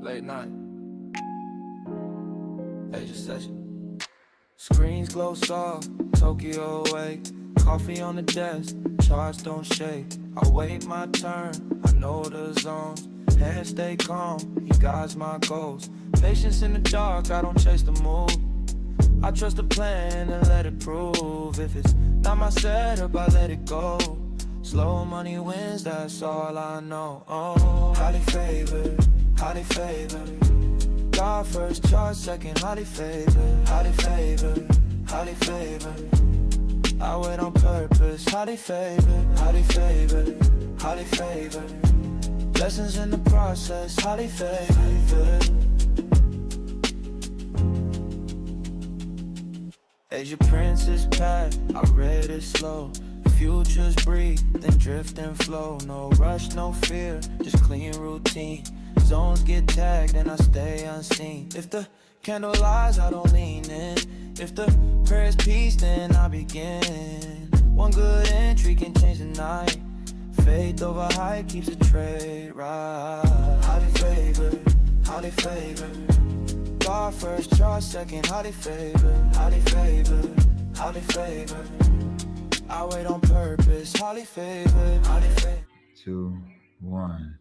late night. Age of session. Screens glow soft, Tokyo awake. Coffee on the desk, charts don't shake. I wait my turn, I know the zones. Hands stay calm, he guides my goals. Patience in the dark, I don't chase the mood. I trust the plan and let it prove. If it's not my setup, I let it go. Slow money wins, that's all I know. Oh, highly favored, highly favored. God first, chart second, highly favored, highly favored, highly favored. I wait on purpose, highly favored, highly favored, highly favored. Lessons in the process, highly favored. Asia Princess path, I read it slow. Futures breathe, then drift and flow. No rush, no fear, just clean routine. Zones get tagged and I stay unseen. If the candle lies, I don't lean in. If the prayer's peace, then I begin. One good entry can change the night. Faith over hype keeps the trade right. Highly favored, highly favored. God first, chart second, highly favored, highly favored, highly favored. I wait on purpose, highly favored, highly favored. 2, 1.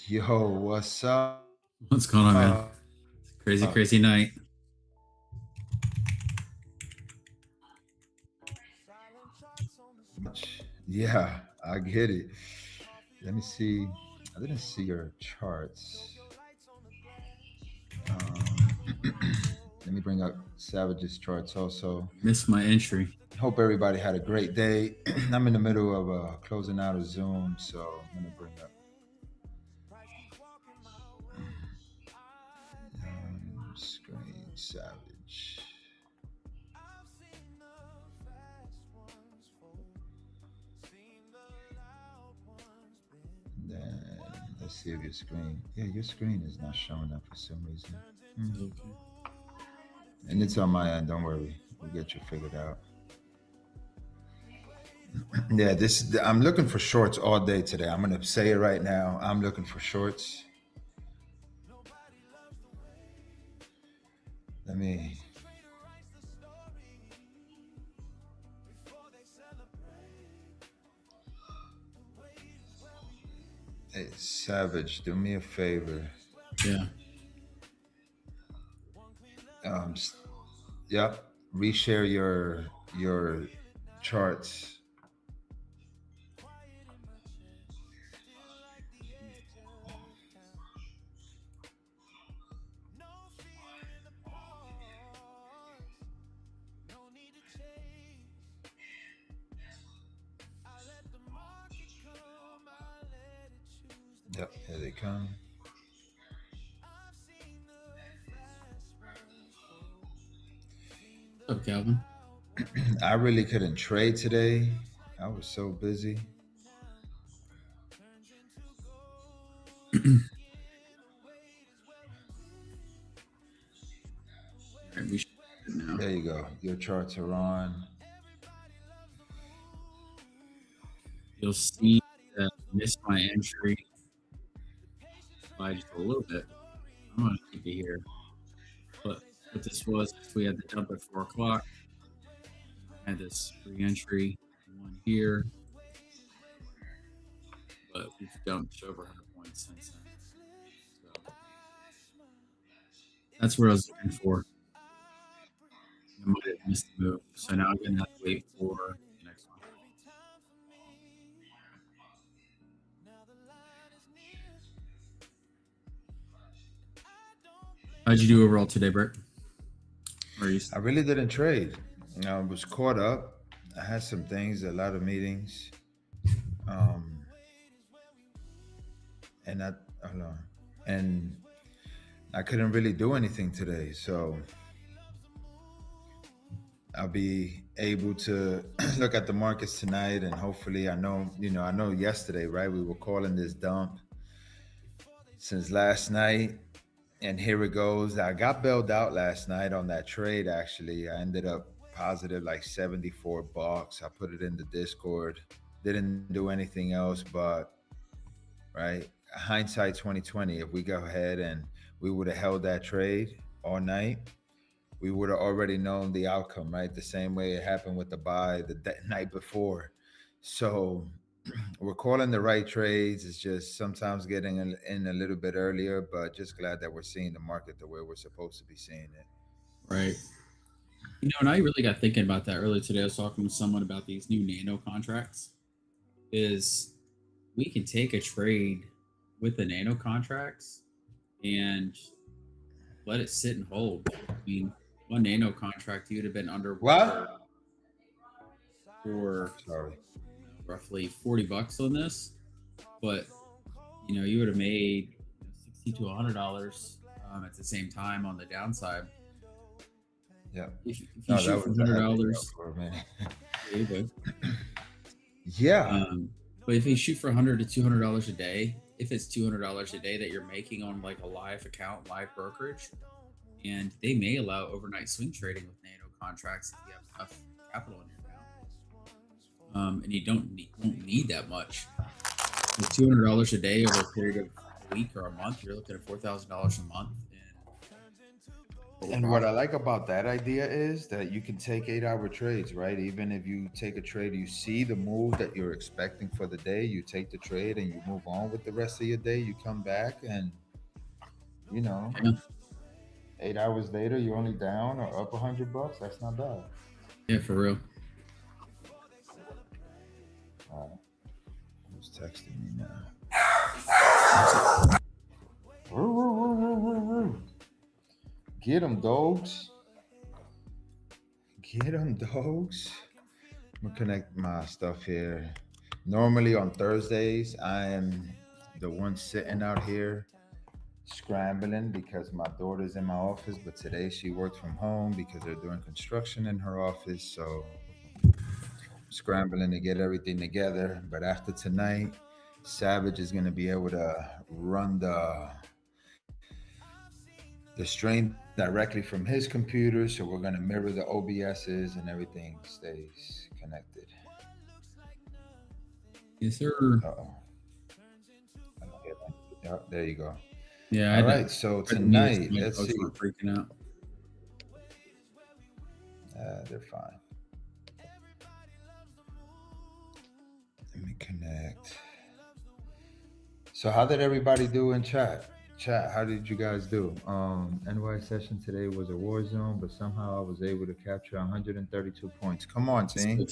Yo, what's up? What's going on, man? Crazy, crazy night. Yeah, I get it. Let me see. I didn't see your charts. Let me bring up Savage's charts also. Missed my entry. Hope everybody had a great day. I'm in the middle of closing out a Zoom, so I'm gonna bring up screen Savage. Then let's see if your screen. Yeah, your screen is not showing up for some reason. Okay. And it's on my end. Don't worry, we'll get you figured out. Yeah, I'm looking for shorts all day today. I'm gonna say it right now. I'm looking for shorts. Let me. Hey, Savage, do me a favor. Yeah. Yep. Reshare your charts. Yep, here they come. What's up, Calvin? I really couldn't trade today. I was so busy. There you go. Your charts are on. You'll see that I missed my entry by just a little bit. I'm going to keep it here. But what this was, we had the dump at 4 o'clock. I had this re-entry, one here. But we've dumped over 100 points since then. So that's what I was looking for. I might have missed the move. So now I'm going to have to wait for the next one. How'd you do overall today, Bert? I really didn't trade. I was caught up. I had some things, a lot of meetings. And I couldn't really do anything today. So I'll be able to look at the markets tonight, and hopefully I know yesterday, right? We were calling this dump since last night. And here it goes. I got bailed out last night on that trade, actually. I ended up positive like $74. I put it in the Discord. Didn't do anything else, but, right, hindsight 2020, if we go ahead and we would have held that trade all night, we would have already known the outcome, right? The same way it happened with the buy night before. So we're calling the right trades. It's just sometimes getting in a little bit earlier, but just glad that we're seeing the market the way we're supposed to be seeing it. Right. And I really got thinking about that earlier today. I was talking with someone about these new nano contracts. Is we can take a trade with the nano contracts and let it sit and hold. I mean, one nano contract you'd have been underwater What? for Sorry. roughly $40 on this, but you would have made $60 to $100 at the same time on the downside. Yeah. If you No, shoot that for was $100, for a minute. there you go. Yeah. But if you shoot for $100 to $200 a day, if it's $200 a day that you're making on like a live account, live brokerage, and they may allow overnight swing trading with nano contracts if you have enough capital in your account, and you won't need that much. With $200 a day over a period of a week or a month, you're looking at $4,000 a month. And what I like about that idea is that you can take 8-hour trades, right? Even if you take a trade, you see the move that you're expecting for the day, you take the trade and you move on with the rest of your day. You come back and, you know, Yeah. 8 hours later, you're only down or up $100. That's not bad. Yeah, for real. Who's texting me now? Get them, dogs. Get them, dogs. I'm gonna connect my stuff here. Normally on Thursdays, I am the one sitting out here scrambling because my daughter's in my office, but today she worked from home because they're doing construction in her office. So scrambling to get everything together. But after tonight, Savage is gonna be able to run the stream directly from his computer. So we're gonna mirror the OBSs and everything stays connected. Yes, sir. Uh-oh. Yeah, there you go. Yeah. All right. So tonight, let's see. Freaking out. They're fine. Let me connect. So how did everybody do in chat? Chat, how did you guys do? NY session today was a war zone, but somehow I was able to capture 132 points. Come on, team.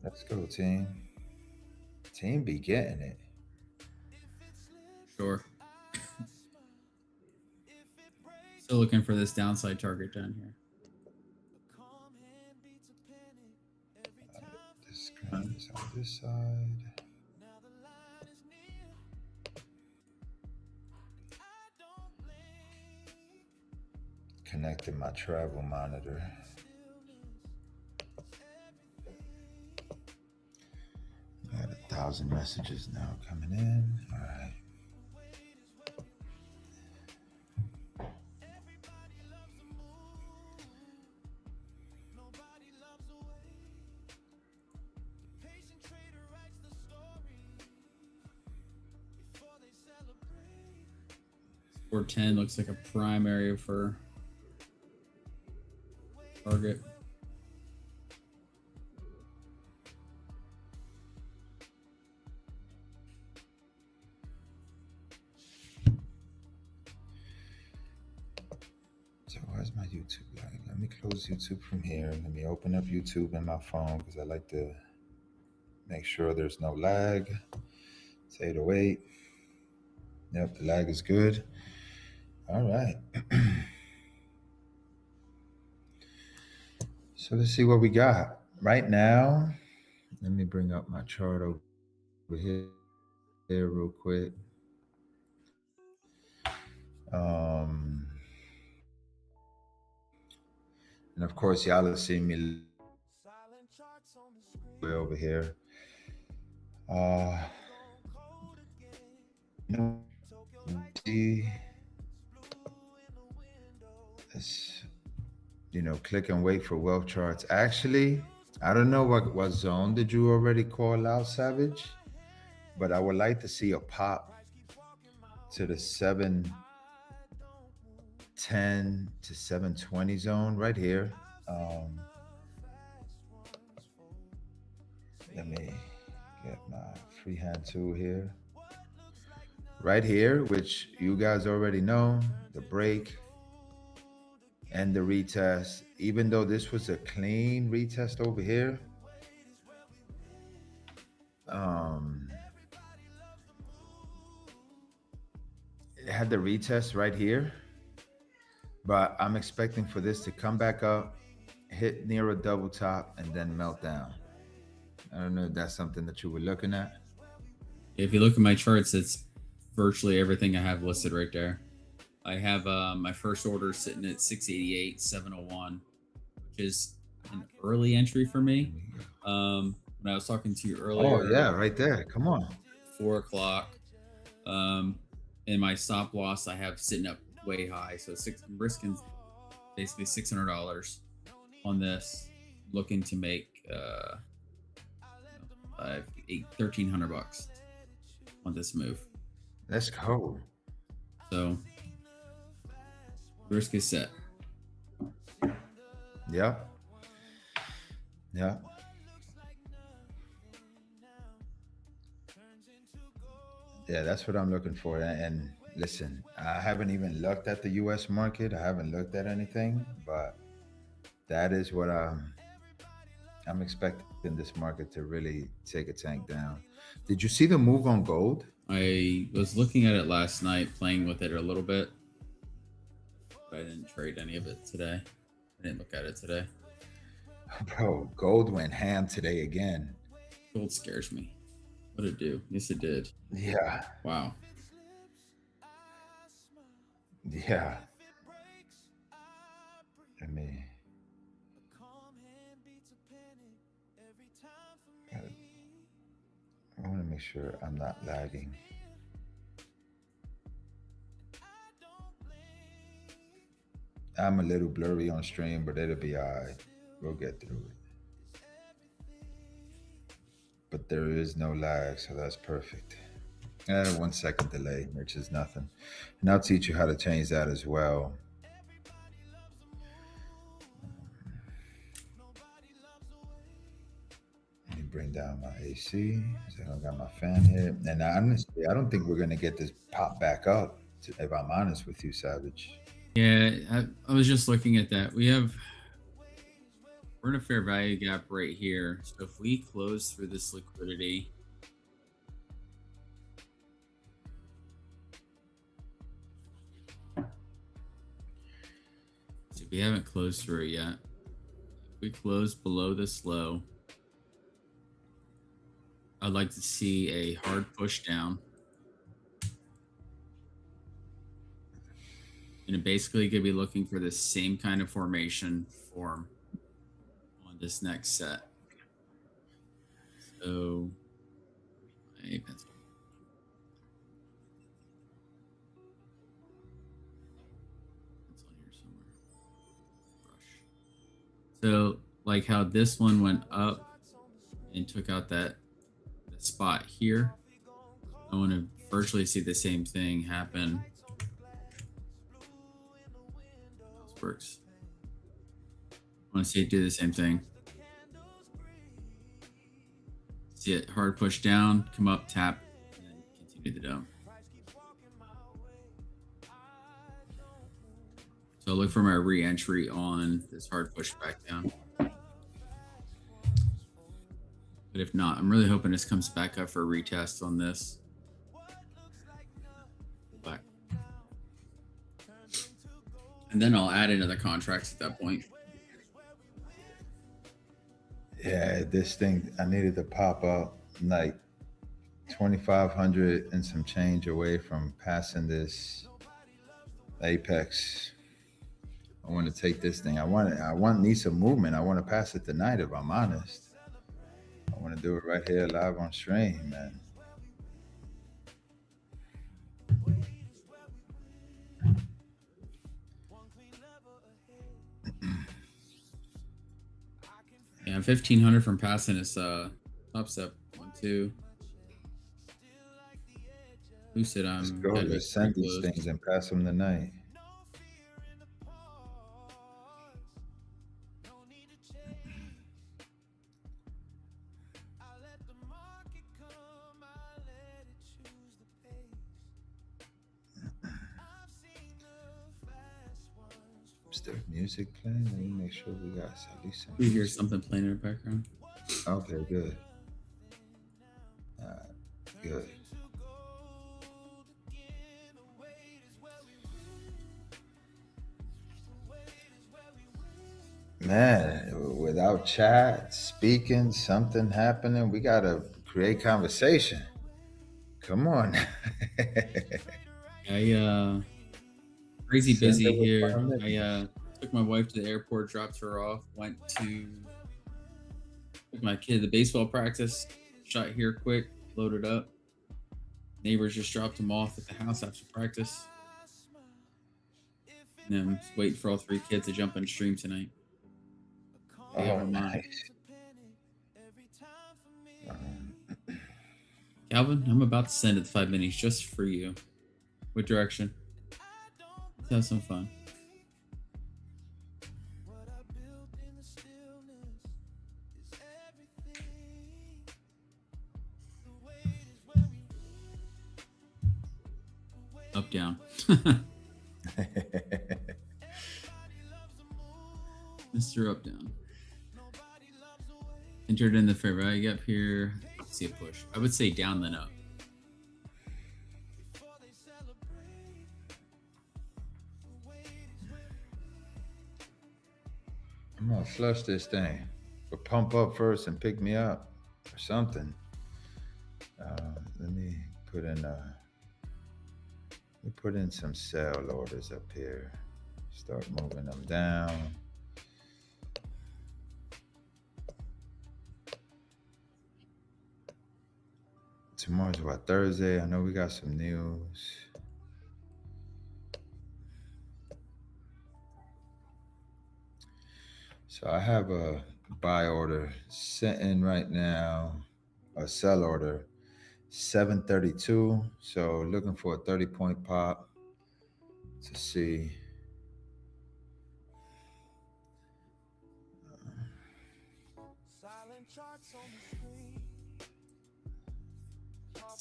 Let's go, team. Team be getting it. Sure. Still looking for this downside target down here. This screen is on this side. Connecting my travel monitor. I got 1,000 messages now coming in. All right. Or 10 looks like a prime area for target. So where's my YouTube line? Let me close YouTube from here. Let me open up YouTube in my phone because I like to make sure there's no lag. It's 808. Yep, the lag is good. All right. So let's see what we got. Right now, let me bring up my chart over here real quick. And of course, y'all have seen me over here. See, let's, click and wait for wealth charts. Actually, I don't know what zone did you already call out, Savage? but I would like to see a pop to the 710 to 720 zone right here. Um, Let me get my freehand tool here. Right here, which you guys already know, the break and the retest. Even though this was a clean retest over here, um, it had the retest right here, but I'm expecting for this to come back up, hit near a double top, and then melt down. I don't know if that's something that you were looking at. If you look at my charts, it's virtually everything I have listed right there. I have my first order sitting at 688, 701, which is an early entry for me. When I was talking to you Oh earlier, yeah, right there. Come on. 4 o'clock, and my stop loss I have sitting up way high. So I'm risking basically $600 on this, looking to make 1,300 bucks on this move. Let's go. So risk is set. Yeah. Yeah. Yeah, that's what I'm looking for. And listen, I haven't even looked at the US market. I haven't looked at anything, but that is what I'm expecting this market to really take a tank down. Did you see the move on gold? I was looking at it last night, playing with it a little bit, but I didn't trade any of it today. I didn't look at it today. Bro, gold went ham today again. Gold scares me. What did it do? Yes, it did. Yeah. Wow. Yeah. I mean, I want to make sure I'm not lagging. I'm a little blurry on stream, but it'll be all right. We'll get through it. But there is no lag, so that's perfect. 1 second delay, which is nothing. And I'll teach you how to change that as well. Let me bring down my AC. So I don't got my fan here. And honestly, I don't think we're going to get this pop back up, if I'm honest with you, Savage. Yeah, I was just looking at that. We're in a fair value gap right here. So if we close through this liquidity, so we haven't closed through it yet. If we close below this low, I'd like to see a hard push down. And it basically could be looking for the same kind of formation form on this next set. So, a pencil. Pencil here somewhere. Brush. So, like how this one went up and took out that spot here, I want to virtually see the same thing happen. Works. I want to see it do the same thing. See it hard push down, come up, tap, and then continue the dump. So look for my re-entry on this hard push back down. But if not, I'm really hoping this comes back up for a retest on this. Back. And then I'll add into the contracts at that point. Yeah, this thing, I needed to pop up like 2,500 and some change away from passing this apex. I want to take this thing. Need some movement. I want to pass it tonight, if I'm honest. I want to do it right here live on stream, man. Yeah, 1,500 from passing this top step. 1, 2. Lucid, Let's I'm go. gotta be Let's pretty send these close. things and pass them tonight. Is there music playing? Let me make sure we got at least some You hear music. something playing in the background? Okay, good. Good. Man, without chat, speaking, something happening, we gotta create conversation. Come on. Crazy Send busy the here. requirements. Took my wife to the airport, dropped her off, took my kid to baseball practice, shot here quick, loaded up. Neighbors just dropped him off at the house after practice. And then waiting for all three kids to jump in stream tonight. Oh, nice. Calvin, I'm about to send it 5 minutes just for you. What direction? Let's have some fun. Up, down. Mr. Up, down. Entered in the fair value gap here. I see a push. I would say down then up. I'm gonna flush this thing, but pump up first and pick me up or something. Let me put in some sell orders up here. Start moving them down. Tomorrow's what, Thursday? I know we got some news. So I have a buy order sitting right now, a sell order, 732. So looking for a 30-point pop to see.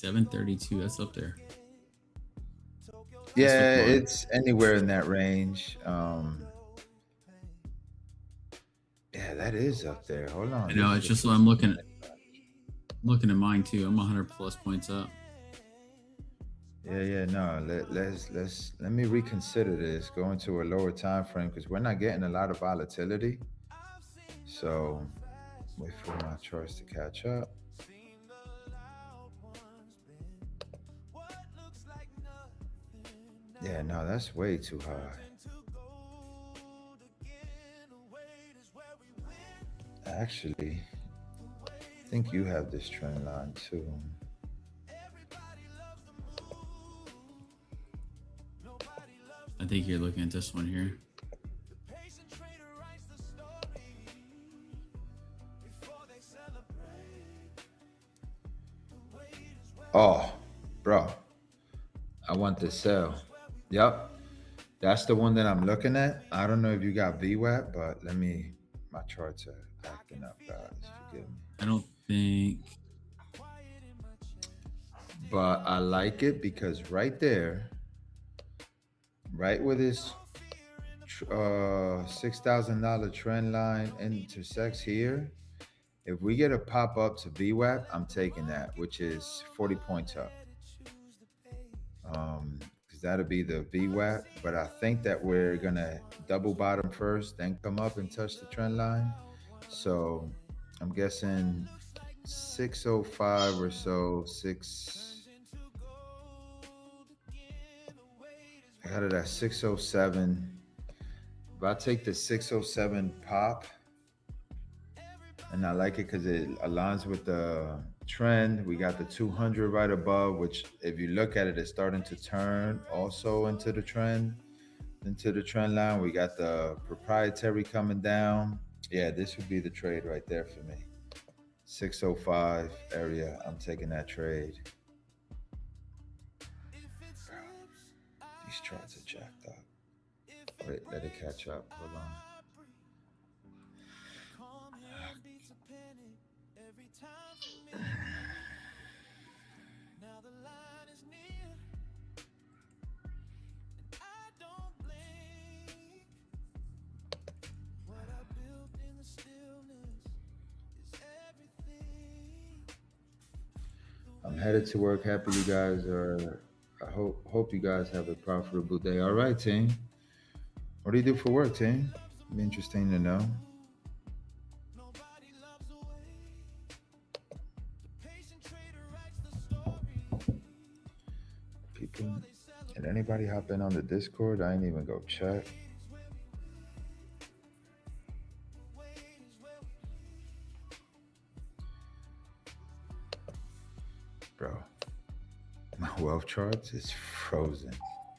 $732. That's up there. Yeah, it's anywhere in that range. Yeah, that is up there. Hold on. I know, it's just what I'm looking at mine too. I'm 100 plus points up. Yeah, no. Let me reconsider this. Go into a lower time frame because we're not getting a lot of volatility. So wait for my charts to catch up. Yeah, no, that's way too high. Actually, I think you have this trend line too. I think you're looking at this one here. Oh, bro, I want to sell. Yep, that's the one that I'm looking at. I don't know if you got VWAP, but my charts are acting up, guys. Forgive me. I don't think. But I like it because right there, right where this $6,000 trend line intersects here, if we get a pop up to VWAP, I'm taking that, which is 40 points up. Because that'll be the VWAP. But I think that we're gonna double bottom first, then come up and touch the trend line. So I'm guessing 605 or so, I got it at 607. If I take the 607 pop, and I like it because it aligns with the trend. We got the 200 right above, which if you look at it, it's starting to turn also into the trend line. We got the proprietary coming down. Yeah, this would be the trade right there for me. 605 area, I'm taking that trade. These charts are jacked up. Wait, let it catch up. Hold on. Now the line is near, I don't blink. What I built in the stillness is everything. I'm headed to work. Happy you guys are. I hope you guys have a profitable day. All right, team. What do you do for work, team? Be interesting to know. Nobody loves the way the patient trader writes the story. People, did anybody hop in on the Discord? I ain't even go check. Bro, my wealth charts is frozen.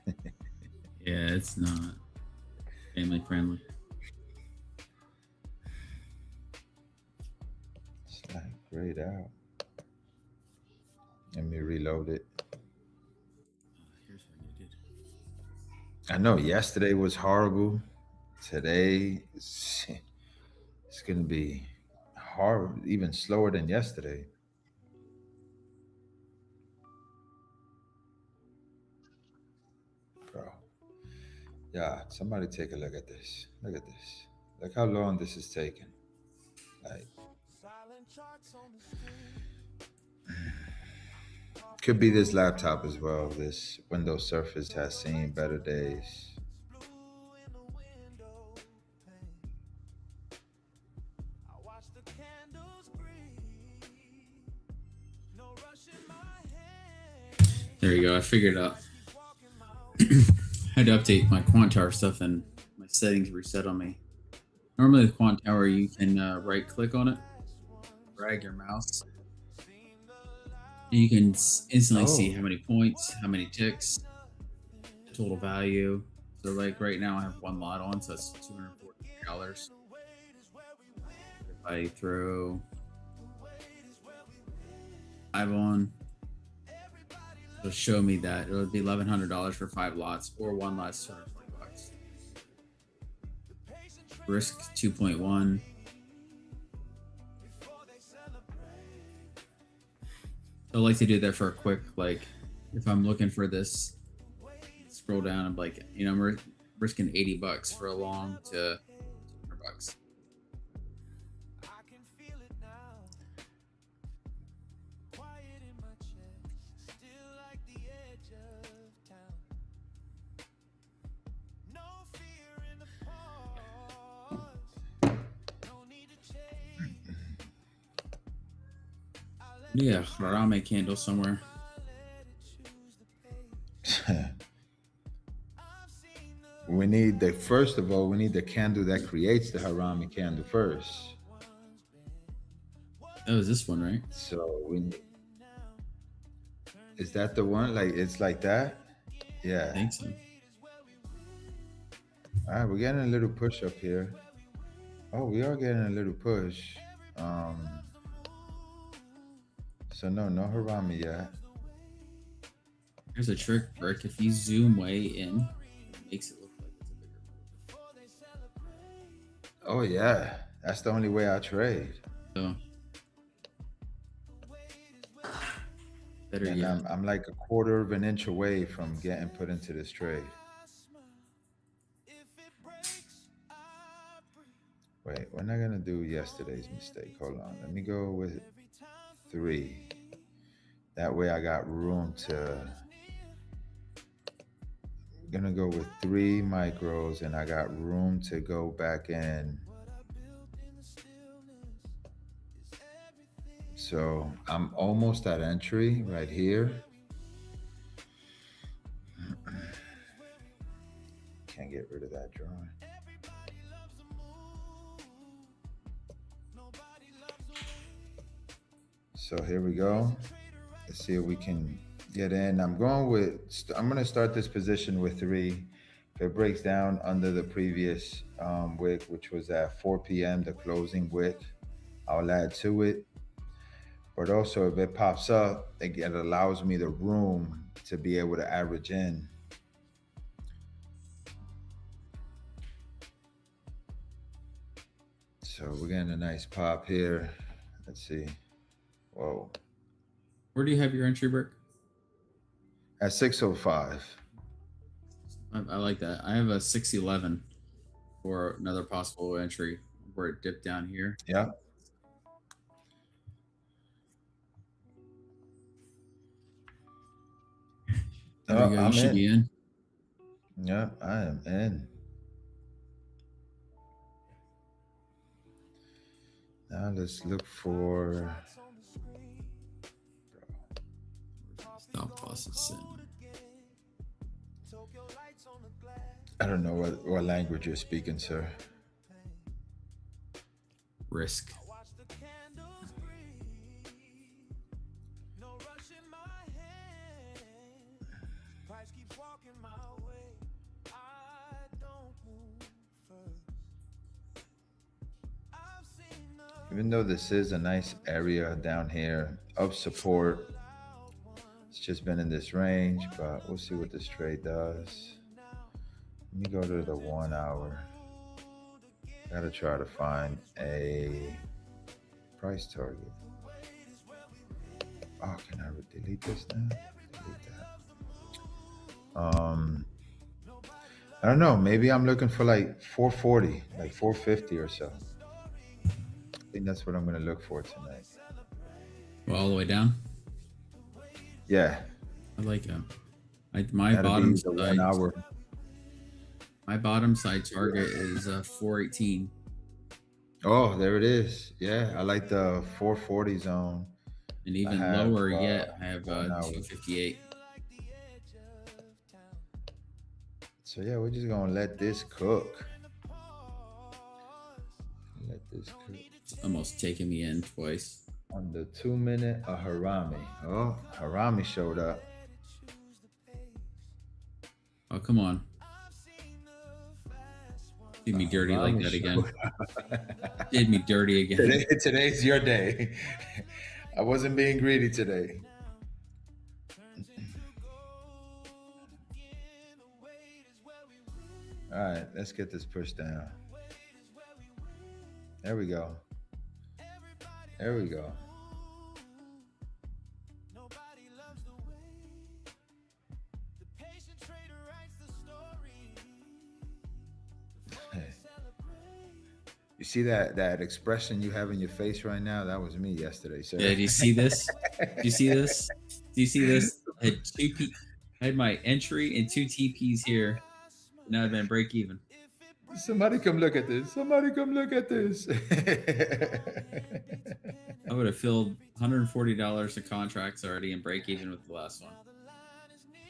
Yeah, it's not family friendly. It's like grayed out. Let me reload it. Here's what I did. I know yesterday was horrible. Today, it's going to be hard, even slower than yesterday. Bro. Yeah, somebody take a look at this. Look at this. Look how long this is taking. Like, Silent charts on the screen. could be this laptop as well. This Windows Surface has seen better days. Blue in the window pane. I watch the candles breathe. No rush in my hand. There you go. I figured out. Keep walking my way. I had to update my Quant Tower stuff and my settings reset on me. Normally with Quant Tower, you can right click on it, drag your mouse, and you can instantly see how many points, how many ticks, total value. So like right now I have one lot on, so that's $243. If I throw 5 on, it'll show me that it'll be $1,100 for 5 lots, or one lot's $220. Risk 2.1. I like to do that for a quick, like, if I'm looking for this, scroll down and like, I'm risking $80 for a long to $200. I can feel it now. Quiet in my chest. Still like the edge of town. No fear in the pause. No need to change. Yeah, Harame candle somewhere. We need the first of all, we need the candle that creates the harami candle first. Oh, is this one, right? So is that the one? Like it's like that? Yeah. I think so. All right, we're getting a little push up here. Oh, we are getting a little push. So no harami yet. Here's a trick, Rick. If you zoom way in, it makes it look like it's a bigger move. Oh yeah, that's the only way I trade. So better And yet. I'm like a quarter of an inch away from getting put into this trade. Wait, we're not gonna do yesterday's mistake. Hold on, let me go with 3. That way I got room to. I'm gonna go with 3 micros, and I got room to go back in. So I'm almost at entry right here. Can't get rid of that drawing. So here we go. Let's see if we can get in. I'm going to start this position with 3. If it breaks down under the previous wick, which was at 4 p.m., the closing wick, I'll add to it. But also if it pops up, it allows me the room to be able to average in. So we're getting a nice pop here. Let's see. Whoa. Where do you have your entry, Brick? At 605. I like that. I have a 611 for another possible entry where it dipped down here. Yeah. There we go. You should be in. Yeah, I am in. Now let's look for. Stop losses in. I don't know what language you're speaking, sir. Risk. Even though this is a nice area down here of support, it's just been in this range, but we'll see what this trade does. Let me go to the 1 hour. Gotta try to find a price target. Oh, can I delete this now? Delete that. I don't know. Maybe I'm looking for like 440, like 450 or so. I think that's what I'm gonna look for tonight. Well, all the way down. Yeah. I like it. My bottom side. 1 hour. My bottom side target is 418. Oh, there it is. Yeah, I like the 440 zone. And even lower yet, I have 258. So yeah, we're just gonna let this cook. Let this cook. It's almost taking me in twice. On the 2 minute, a Harami. Oh, Harami showed up. Oh, come on. Did me dirty like that again. Did me dirty again. Today's your day. I wasn't being greedy today. All right, let's get this pushed down. There we go. There we go. You see that expression you have in your face right now? That was me yesterday, sir. Yeah, do you see this? Do you see this? Do you see this? I had my entry and 2 TPs here. Now I've been break even. Somebody come look at this. Somebody come look at this. I would have filled $140 of contracts already and break even with the last one.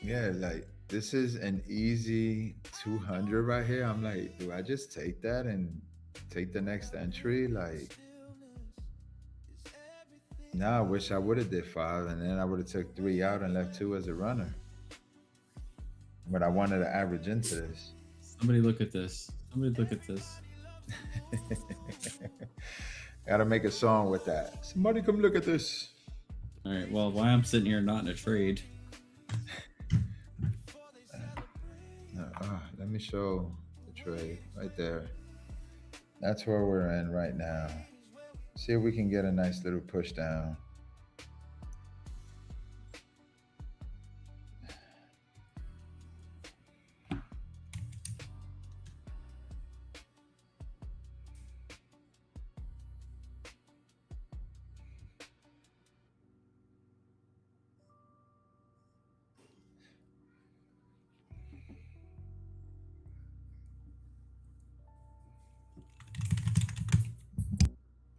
Yeah, like this is an easy 200 right here. I'm like, do I just take that and take the next entry? Like, nah, I wish I would have did 5 and then I would have took 3 out and left 2 as a runner. But I wanted to average into this. Somebody look at this. Somebody look at this. Gotta make a song with that. Somebody come look at this. All right. Well, why I'm sitting here not in a trade? Let me show the trade right there. That's where we're in right now. See if we can get a nice little push down.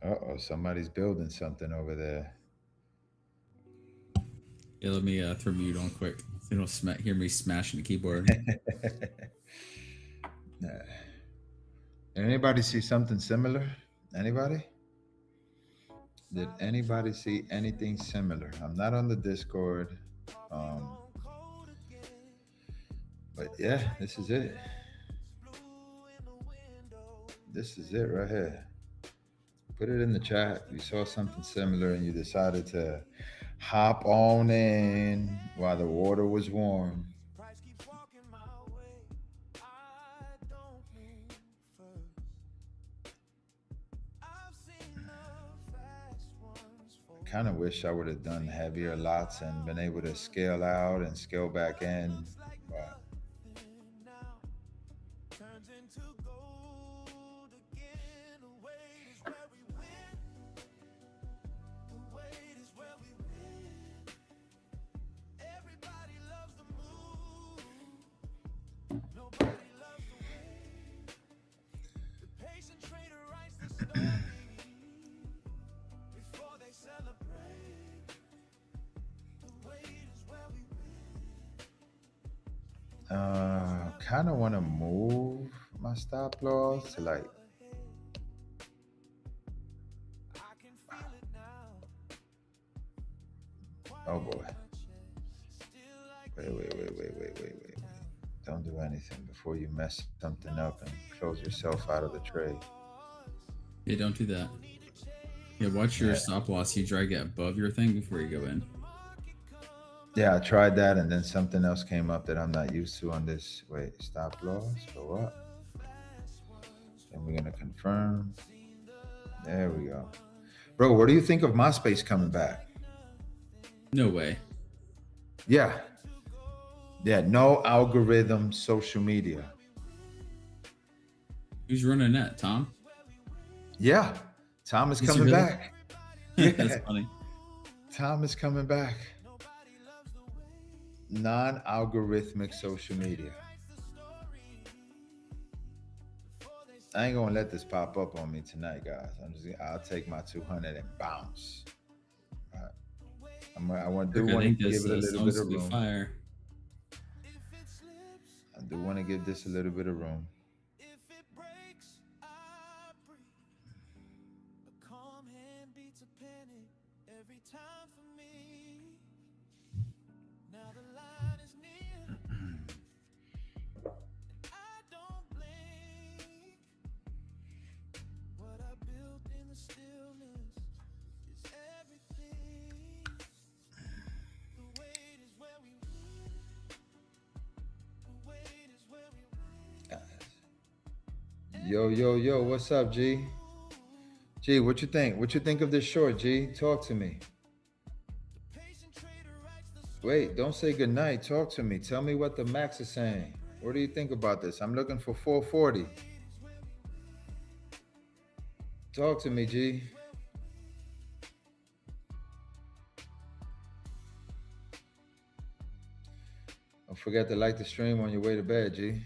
Uh-oh, somebody's building something over there. Yeah, let me throw mute on quick so you don't hear me smashing the keyboard. Anybody see something similar? Anybody? Did anybody see anything similar? I'm not on the Discord. But yeah, this is it. This is it right here. Put it in the chat. You saw something similar and you decided to Hop on in while the water was warm. Price keeps walking my way. I don't move first. I've seen the fast ones I fall. kind of wish I would have done heavier lots and been able to scale out and scale back in. Looks like But nothing now turns into gold again. The wait is where we win. The wait is where we win. Everybody loves the move. Nobody loves the wait. The patient trader writes the story before they celebrate. The wait is where we win. kind of want to move my stop loss to like, I can feel it now. oh boy. Still like Wait. Don't do anything before you mess something up and close yourself out of the trade. Yeah, don't do that. Yeah, watch your Yeah. stop loss. You drag it above your thing before you go in. Yeah, I tried that and then something else came up that I'm not used to on this. Wait, stop loss, go up. Then we're gonna confirm. There we go. Bro, what do you think of MySpace coming back? No way. Yeah. Yeah, no algorithm social media. Who's running that? Tom? Yeah. Tom is Is he coming really? back. That's Yeah. funny. Tom is coming back. Non-algorithmic social media. I ain't gonna let this pop up on me tonight, guys. I'll take my 200 and bounce. Right. I want to Rick, I think give this it a little song's bit of gonna be room. fire. I do want to give this a little bit of room. if it breaks, I breathe. A calm hand beats a penny every time for me. Now the line is near. I don't blink. What I built in the stillness is everything. The wait is where we win. The wait is where we win. Yo, what's up, G? G, what you think? What you think of this short, G? Talk to me. Patient trader writes the Wait, don't say goodnight. Talk to me. Tell me what the max is saying. What do you think about this? I'm looking for 440. Talk to me, G. Don't forget to like the stream on your way to bed, G.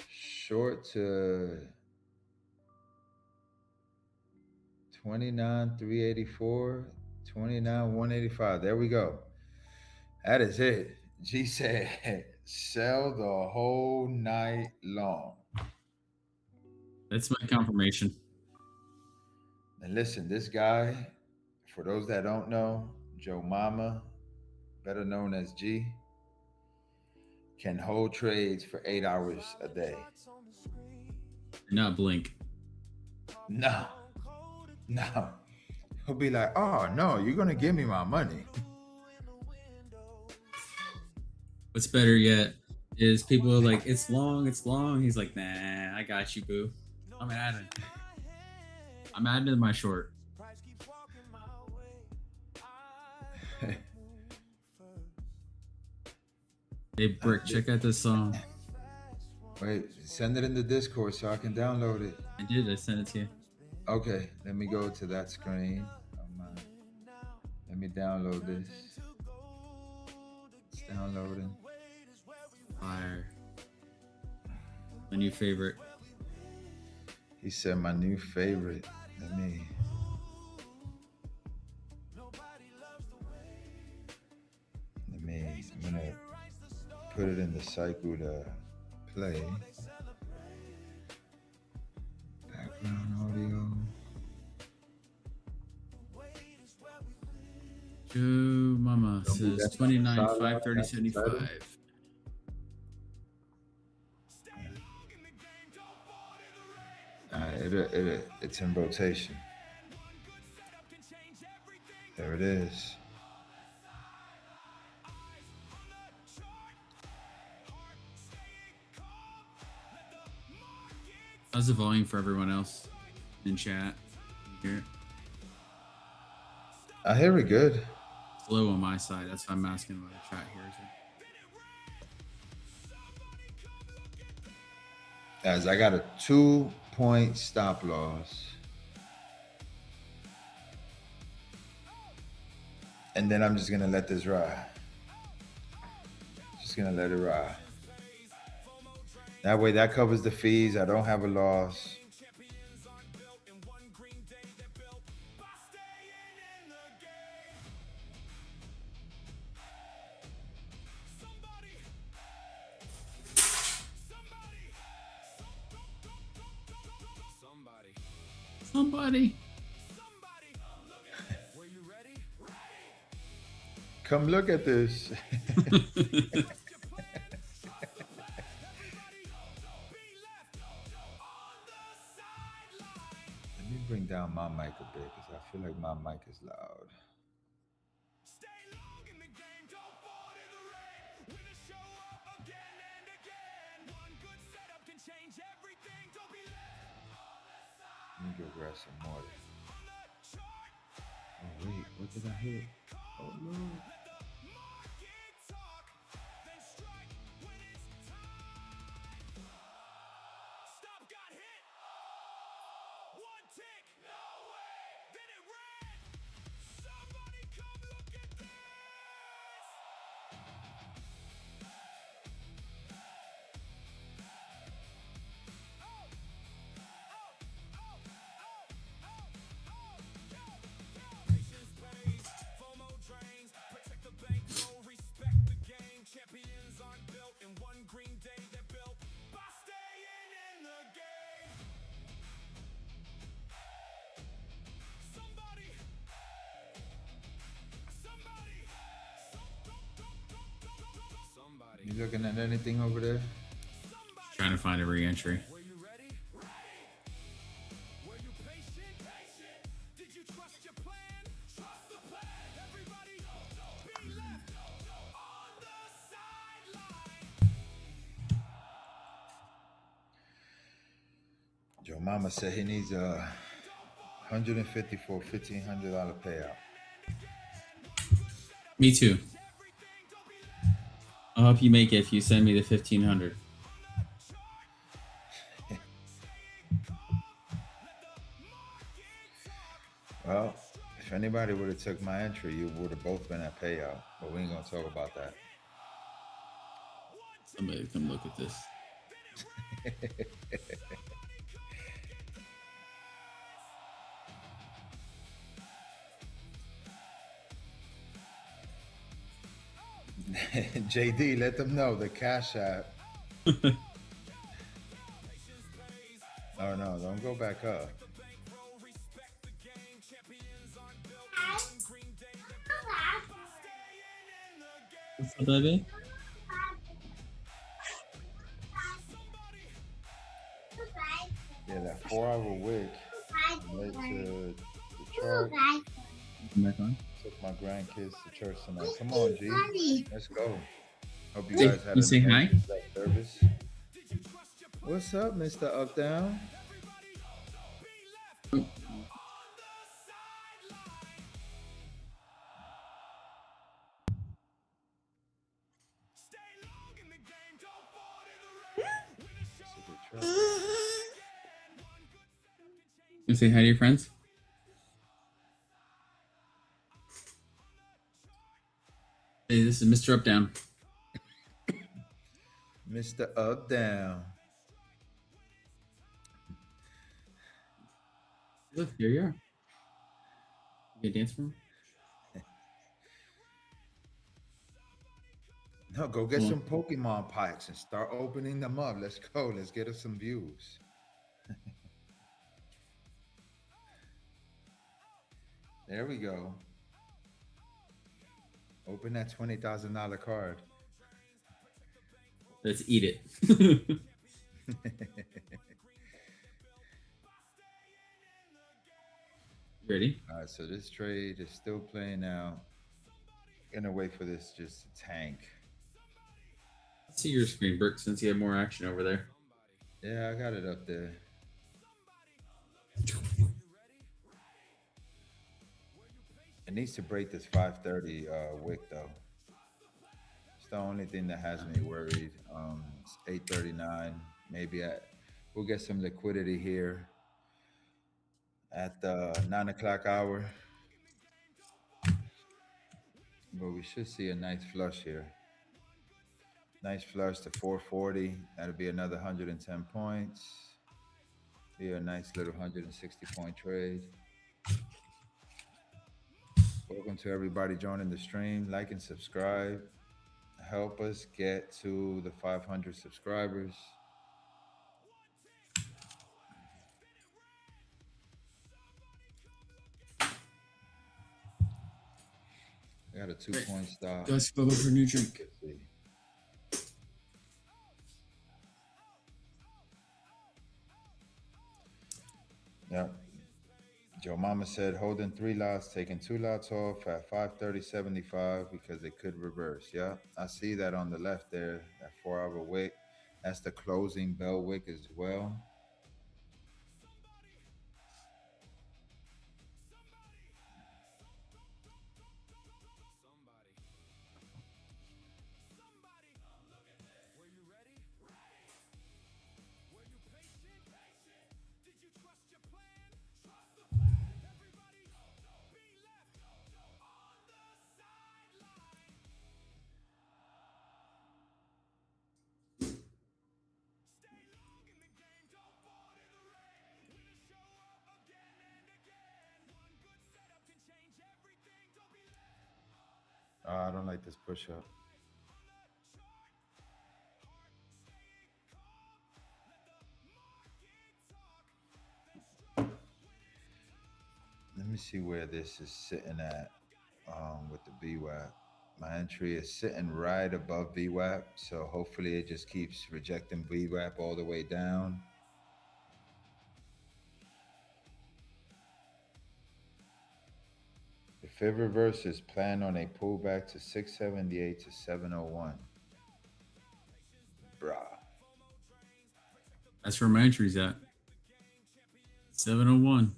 Short to 29,384, 29,185. There we go. That is it. G said, sell the whole night long. That's my confirmation. And listen, this guy, for those that don't know, Joe Mama, better known as G, can hold trades for 8 hours a day. Not blink. No. He'll be like, oh, no, you're going to give me my money. What's better yet is people are like, it's long. He's like, nah, I got you, boo. I'm adding to my short. Hey, Brick, check out this song. Wait, send it in the Discord so I can download it. I did. I sent it to you. Okay, let me go to that screen. Let me download this. It's downloading. Fire. My new favorite. He said my new favorite. I'm gonna put it in the cycle to play. Background audio. Joe Mama says 29, 5, 30, 75. it's in rotation. There it is. How's the volume for everyone else in chat? Can you hear it? I hear it good. It's low on my side. That's why I'm asking about the chat here. As I got a 2-point stop loss. And then I'm just gonna let this ride. Just gonna let it ride. That way that covers the fees. I don't have a loss. Somebody. Come look at this. Let me bring down my mic a bit because I feel like my mic is loud. Let me go grab some more. Oh wait, what did I hit? Oh no. You looking at anything over there? Trying to find a re-entry. Joe Mama said he needs $150 for a $1,500 payout. Me too. I'll help you make it if you send me the 1,500. Well, if anybody would have took my entry, you would have both been at payout. But we ain't gonna talk about that. Somebody come look at this. JD, let them know the Cash App. Oh no, don't go back up. What's up, baby? Yeah, that 4-hour wick led to the chart. Back on. Took my grandkids to church tonight. Come on, G. Let's go. Hope you Hey, guys had you a say hi? service. What's up, Mr. Up Down? You say hi to your friends? Hey, this is Mr. Up Down. Mr. Up Down. Look, here you are. You gonna dance for him? No, go get some Pokemon packs and start opening them up. Let's go. Let's get us some views. There we go. Open that $20,000 card. Let's eat it. Ready? All right, so this trade is still playing out. Gonna wait for this just to tank. Let's see your screen, Brick, since you have more action over there. Yeah, I got it up there. It needs to break this 530 wick though. It's the only thing that has me worried. It's 839. We'll get some liquidity here at the 9 o'clock hour, but we should see a nice flush here. Nice flush to 440. That'll be another 110 points. Be a nice little 160 point trade. Welcome to everybody joining the stream. Like and subscribe. Help us get to the 500 subscribers. I got a 2 point stop. Guys, go for a new drink. Let's see. Yep. Joe Mama said holding 3 lots, taking 2 lots off at 530.75 because it could reverse. Yeah, I see that on the left there, that 4 hour wick. That's the closing bell wick as well. I don't like this push up. Let me see where this is sitting at with the VWAP. My entry is sitting right above VWAP, so hopefully it just keeps rejecting VWAP all the way down. The fib reverse is planned on a pullback to 678 to 701. Bruh. That's where my entry's at. 701.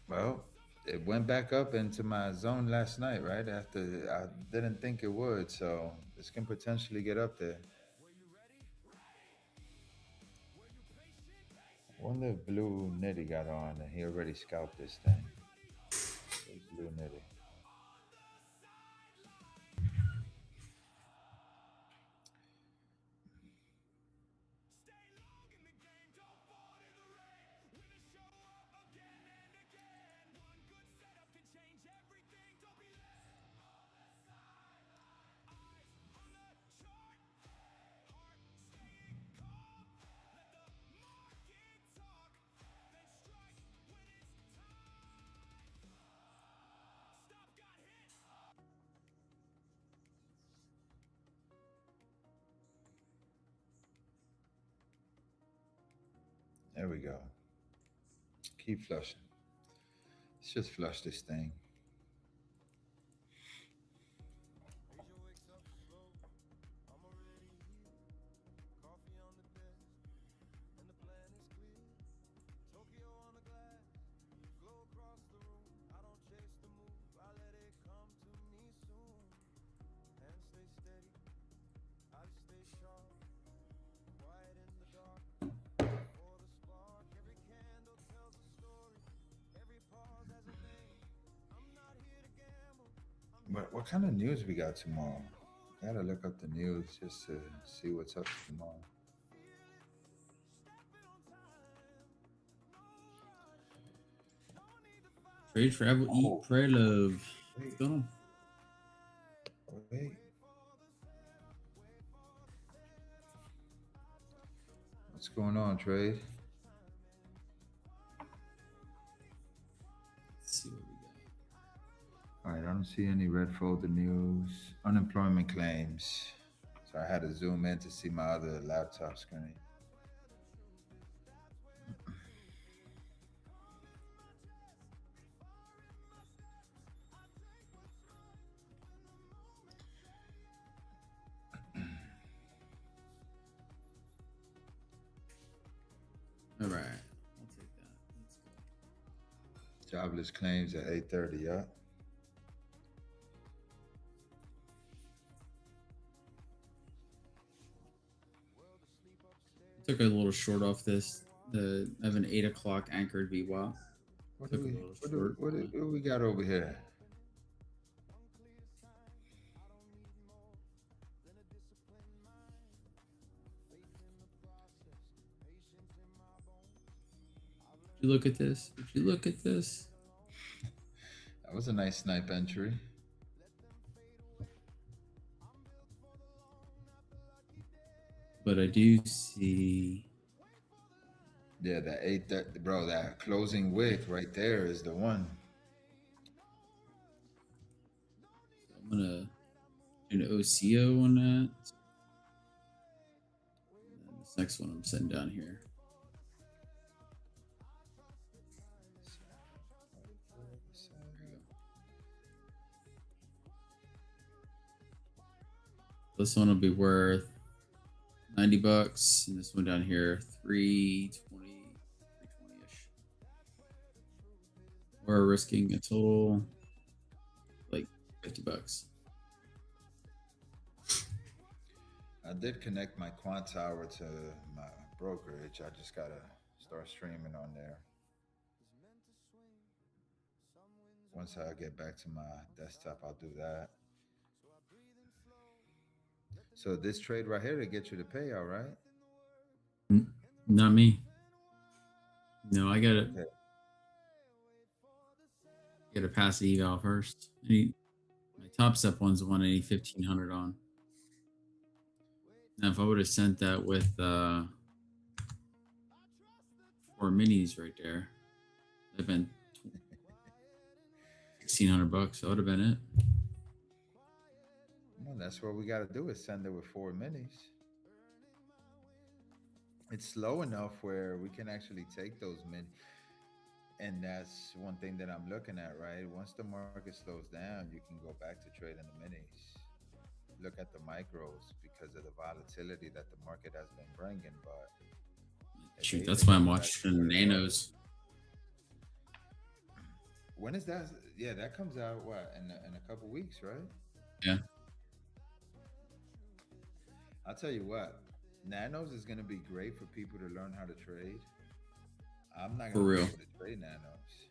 Well, it went back up into my zone last night, right? After I didn't think it would, so this can potentially get up there. I wonder if Blue Nitty got on and he already scalped this thing. Blue Nitty. There we go. Keep flushing. Let's just flush this thing. But what kind of news we got tomorrow? Gotta look up the news just to see what's up tomorrow. Trade, travel, eat, pray, love. Wait. Let's go. Wait. What's going on, Trade? Let's see what we got. All right, I don't see any red folder news. Unemployment claims. So I had to zoom in to see my other laptop screen. All right, I'll take that. Let's go. Jobless claims at 8:30. Yeah. Took a little short off this. I have an 8 o'clock anchored VWAP. What do Took a we little what do short. what do we got over here? Would you look at this? Would you look at this? That was a nice snipe entry. But I do see. Yeah, that eight, that bro, that closing wick right there is the one. I'm gonna do an OCO on that. And then this next one I'm setting down here. There you go. This one will be worth $90, and this one down here 320, 320-ish. We're risking a total like $50. I did connect my quant tower to my brokerage. I just gotta start streaming on there. Once I get back to my desktop, I'll do that. So this trade right here to get you to pay, all right? Not me. No, I gotta Okay. pass the eval first. My top step one's the one I need 1,500 on. Now, if I would have sent that with 4 minis right there, that'd been $1,600. That would have been it. Well, that's what we gotta do is send it with 4 minis. It's slow enough where we can actually take those min. And that's one thing that I'm looking at, right? Once the market slows down, you can go back to trading the minis. Look at the micros because of the volatility that the market has been bringing. But Shoot, that's why I'm watching nanos. When is that? Yeah, that comes out what in a couple weeks, right? Yeah. I'll tell you what, nanos is going to be great for people to learn how to trade. I'm not going to be able to trade nanos.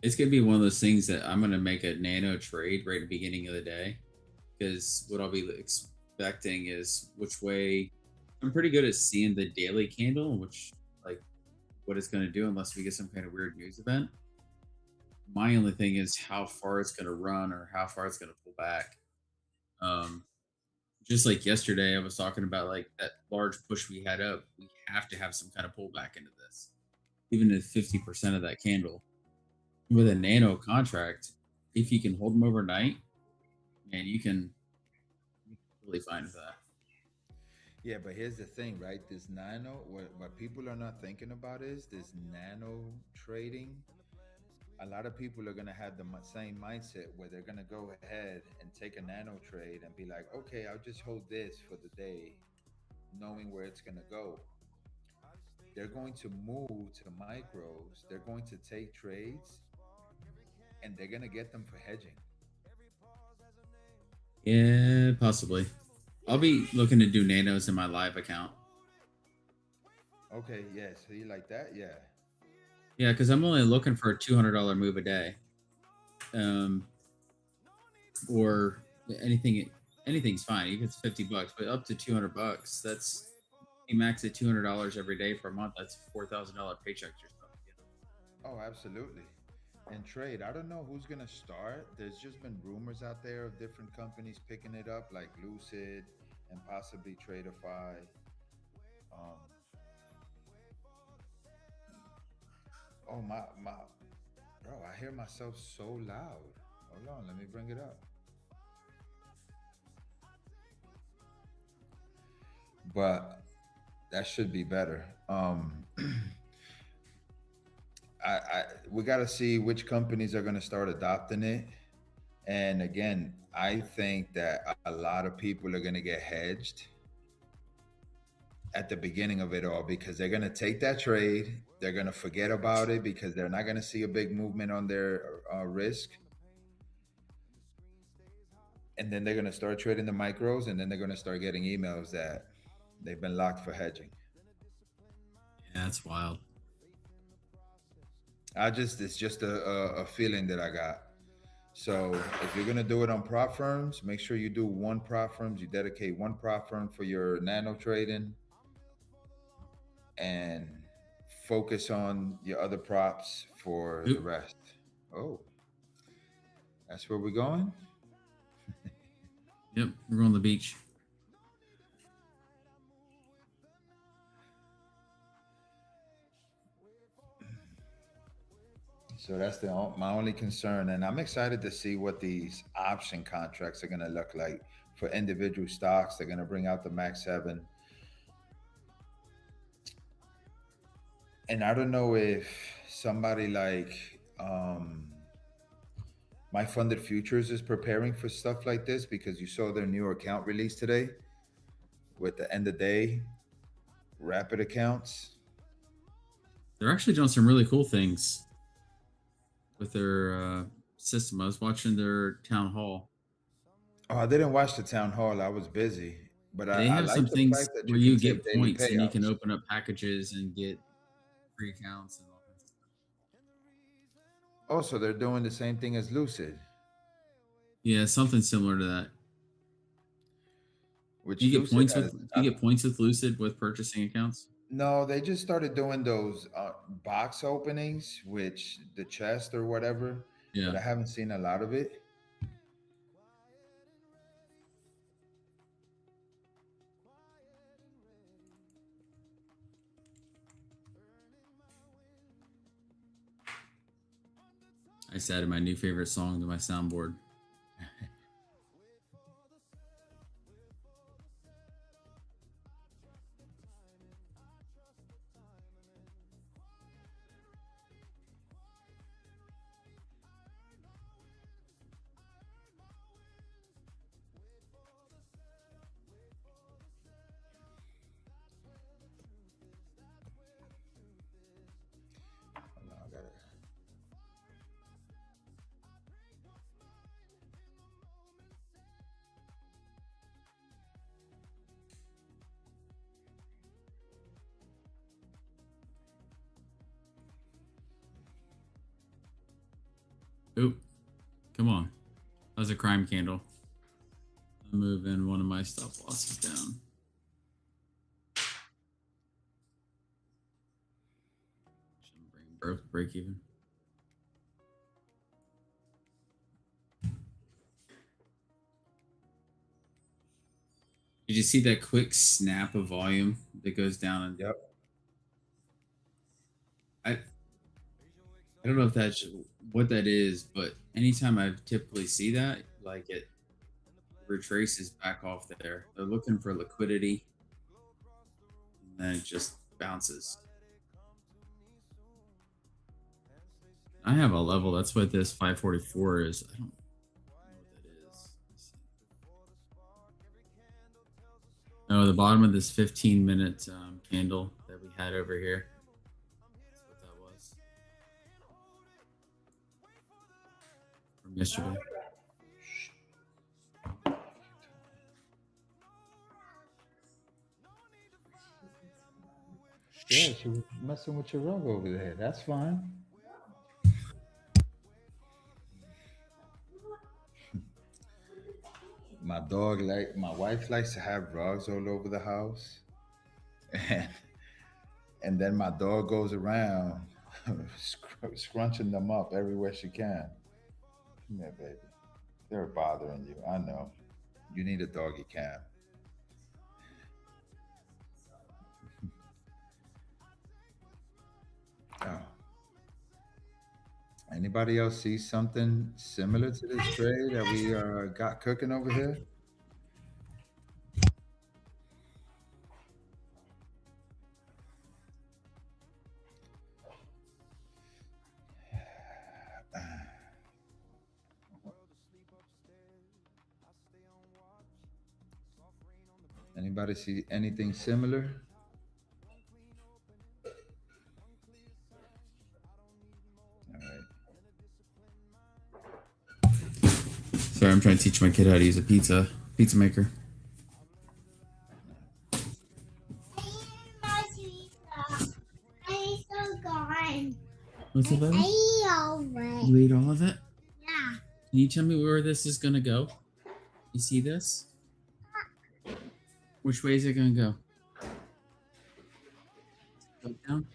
It's going to be one of those things that I'm going to make a nano trade right at the beginning of the day, because what I'll be expecting is which way. I'm pretty good at seeing the daily candle, which like what it's going to do unless we get some kind of weird news event. My only thing is how far it's going to run or how far it's going to pull back. Just like yesterday, I was talking about like that large push we had up. We have to have some kind of pullback into this, even at 50% of that candle. With a nano contract, if you can hold them overnight, man, you can really fine with that. Yeah, but here's the thing, right? This nano, what people are not thinking about is this nano trading. A lot of people are going to have the same mindset where they're going to go ahead and take a nano trade and be like, okay, I'll just hold this for the day, knowing where it's going to go. They're going to move to micros. They're going to take trades and they're going to get them for hedging. Yeah, possibly. I'll be looking to do nanos in my live account. Okay, yeah. So you like that? Yeah. Yeah, because I'm only looking for a $200 move a day. Or anything's fine. Even if it's $50, but up to $200, that's you max at $200 every day for a month. That's $4,000 paycheck yourself. Oh, absolutely. And trade, I don't know who's gonna start. There's just been rumors out there of different companies picking it up, like Lucid and possibly Tradeify. Oh my, bro! I hear myself so loud. Hold on, let me bring it up. but that should be better. I we got to see which companies are going to start adopting it. And again, I think that a lot of people are going to get hedged at the beginning of it all because they're going to take that trade. They're going to forget about it because they're not going to see a big movement on their risk. And then they're going to start trading the micros, and then they're going to start getting emails that they've been locked for hedging. Yeah, that's wild. It's just a feeling that I got. So if you're gonna do it on prop firms, make sure you do one prop firms. You dedicate one prop firm for your nano trading, and focus on your other props for the Oop. rest. Oh, that's where we're going. Yep, we're going to the beach. So that's my only concern, and I'm excited to see what these option contracts are gonna look like for individual stocks. They're gonna bring out the Max Seven, and I don't know if somebody like My Funded Futures is preparing for stuff like this because you saw their new account release today with the end of day rapid accounts. They're actually doing some really cool things with their system. I was watching their town hall. Oh, I didn't watch the town hall. I was busy, but They I have some like the things fact that where you can you take get daily points and you can payouts. open up packages and get free accounts and all that stuff. Also, they're doing the same thing as Lucid, Yeah, something similar to that. which You get Lucid points has. with you get points with Lucid with purchasing accounts. No, they just started doing those box openings, which the chest or whatever, but Yeah. I haven't seen a lot of it. I just added my new favorite song to my soundboard. Hold on, I gotta. Oop, come on. That was a crime candle. I'm moving one of my stop losses down. Shouldn't bring break even. Did you see that quick snap of volume that goes down? And Yep. I don't know if that's what that is, but anytime I typically see that, like it retraces back off there. They're looking for liquidity, and then it just bounces. I have a level. That's what this 544 is. I don't know what that is. No, the bottom of this 15-minute candle that we had over here. That's what that was from yesterday. Yeah, she was messing with your rug over there. That's fine. My wife likes to have rugs all over the house, and then my dog goes around scrunching them up everywhere she can. Come here, baby. They're bothering you. I know. You need a doggy cam. Oh. Anybody else see something similar to this trade that we got cooking over here? Anybody see anything similar? All right. Sorry, I'm trying to teach my kid how to use a pizza maker. What's it, baby? You ate all of it? Yeah. Can you tell me where this is gonna go? You see this? Which way is it gonna go? Go down?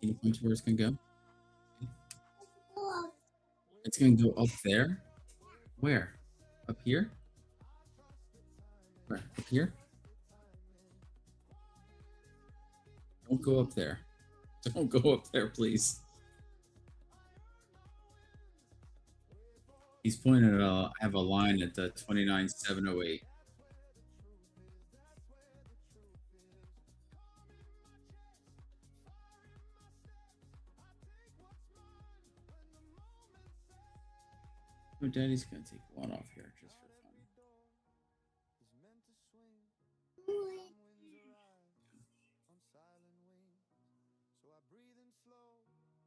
Can you point to where it's gonna go? It's gonna go up there? Where? Up here? Where? Up here? Don't go up there. Don't go up there, please. He's pointing at I have a line at the 29708. Oh, Daddy's gonna take one off here just for fun.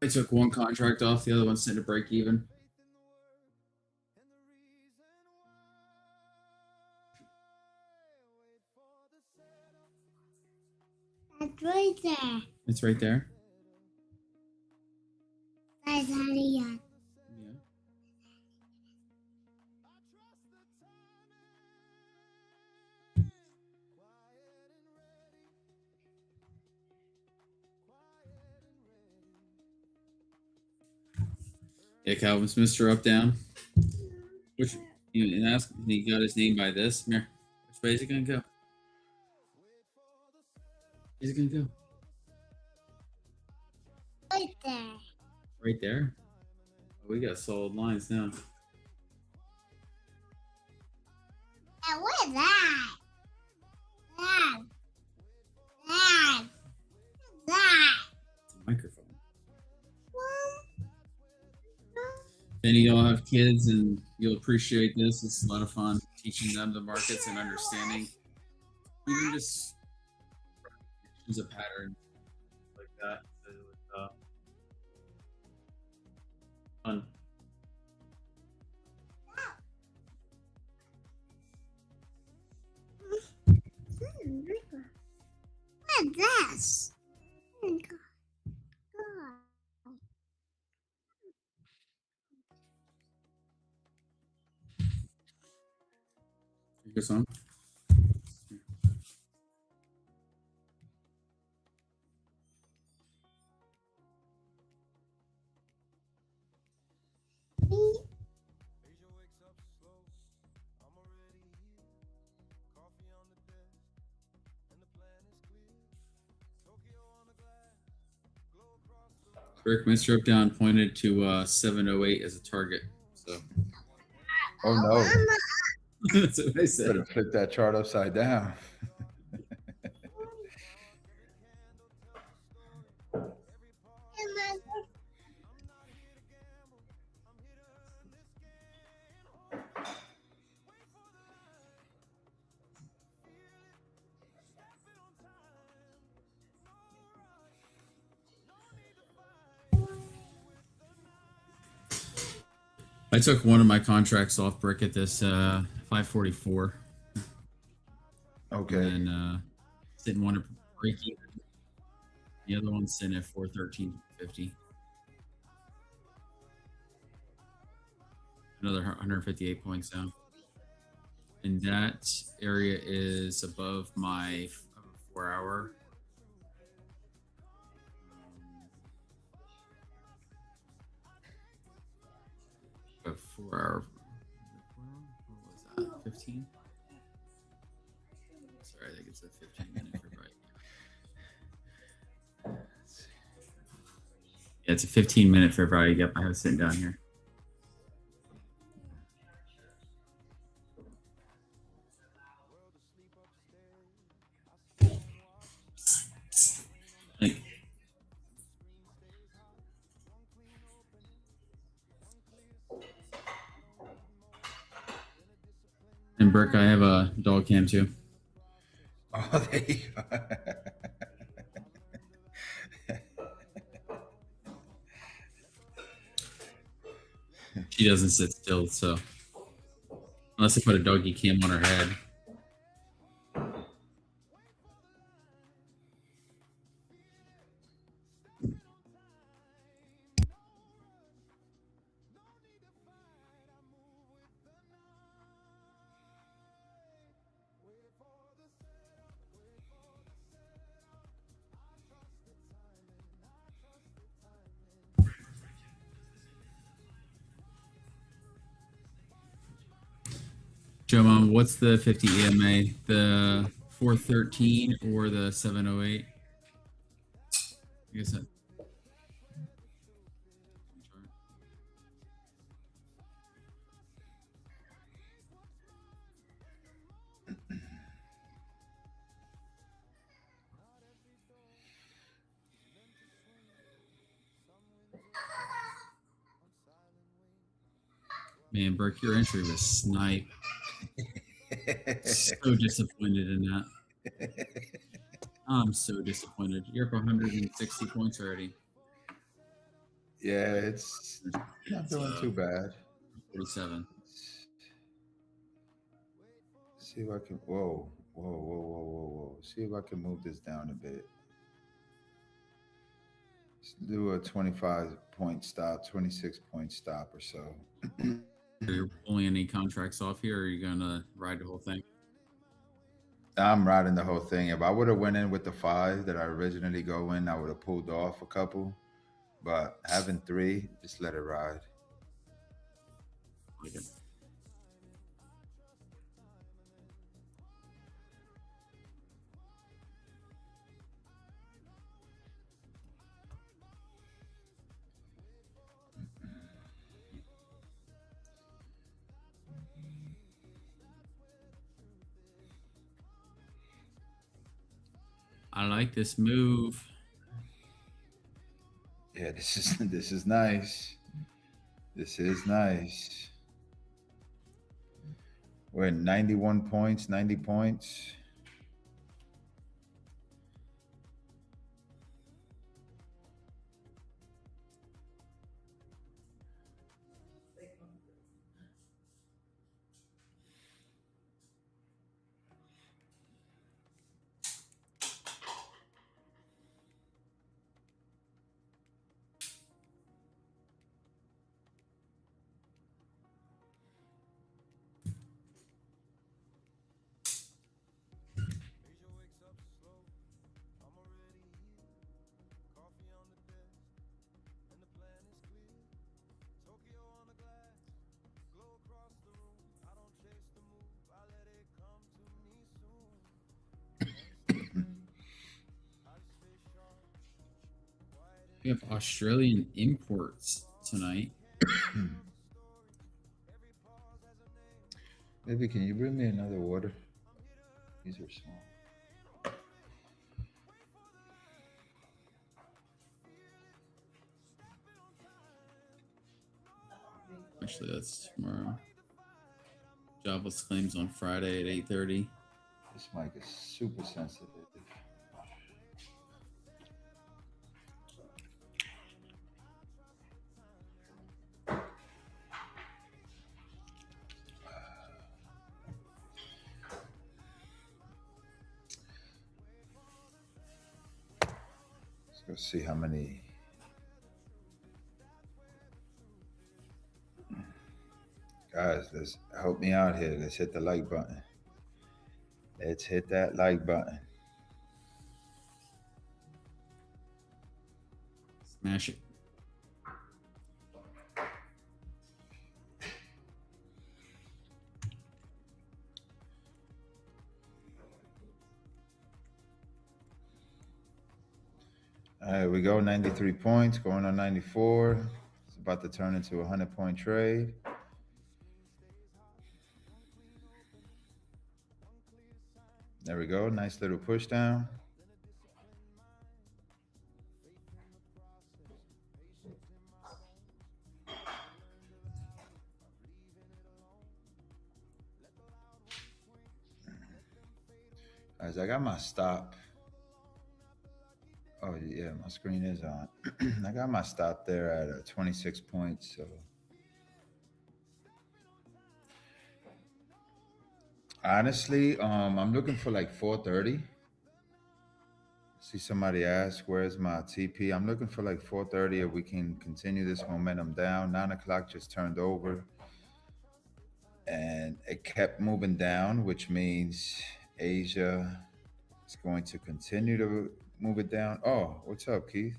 I took one contract off, the other one's sitting to break even. That's right there. It's right there. That's Harry. Yeah. Yeah, Calvin Smith up down. Which you ask? He got his name by this. Here, which way is it gonna go? Is it gonna go? Right there. Right there. Oh, we got solid lines now. And what is that? That. It's a microphone. Then you'll have kids, and you'll appreciate this. It's a lot of fun teaching them the markets and understanding even just a pattern like that. So it's, fun. What is this? Your song. Rick Mr. up down pointed to 708 as a target. So Oh no! that's what I said. Better flip that chart upside down. I took one of my contracts off Brick at this 544. Okay. And then didn't want to break even. The other one's sitting at 413.50. Another 158 points down. And that area is above my 4 hour. A 4 hour. What was that? 15? Sorry, I think it's a 15 minute for right. Yeah, it's a 15-minute fair value. Yep, I have it sitting down here. And Burke, I have a dog cam too. Oh, there you go. She doesn't sit still, so unless I put a doggy cam on her head. Joe Mom, what's the 50 EMA? The 413 or the 708? I guess that. Man, Burke, your entry was snipe. So disappointed in that. I'm so disappointed. You're up 160 points already. Yeah, it's not doing too bad. 47. See if I can. Whoa. See if I can move this down a bit. Let's do a 25-point stop, 26-point stop or so. Are you pulling any contracts off here, or are you gonna ride the whole thing? I'm riding the whole thing. If I would have went in with the 5 that I originally go in, I would have pulled off a couple. But having 3, just let it ride. Like it. I like this move. Yeah, this is nice. This is nice. We're at 91 points, 90 points. We have Australian imports tonight. Maybe can you bring me another water? These are small. Actually, that's tomorrow. Jobless claims on Friday at 8:30. This mic is super sensitive. Let's see how many. Guys, let's help me out here. Let's hit the like button. Let's hit that like button. Smash it. All right, we go 93 points, going on 94. It's about to turn into a 100-point trade. There we go. Nice little push down. As I got my stop. Oh yeah, my screen is on. I got my stop there at 26 points. So honestly, I'm looking for like 430. See somebody ask, where's my TP? I'm looking for like 430 if we can continue this momentum down. 9 o'clock just turned over and it kept moving down, which means Asia is going to continue to move it down. Oh, what's up, Keith?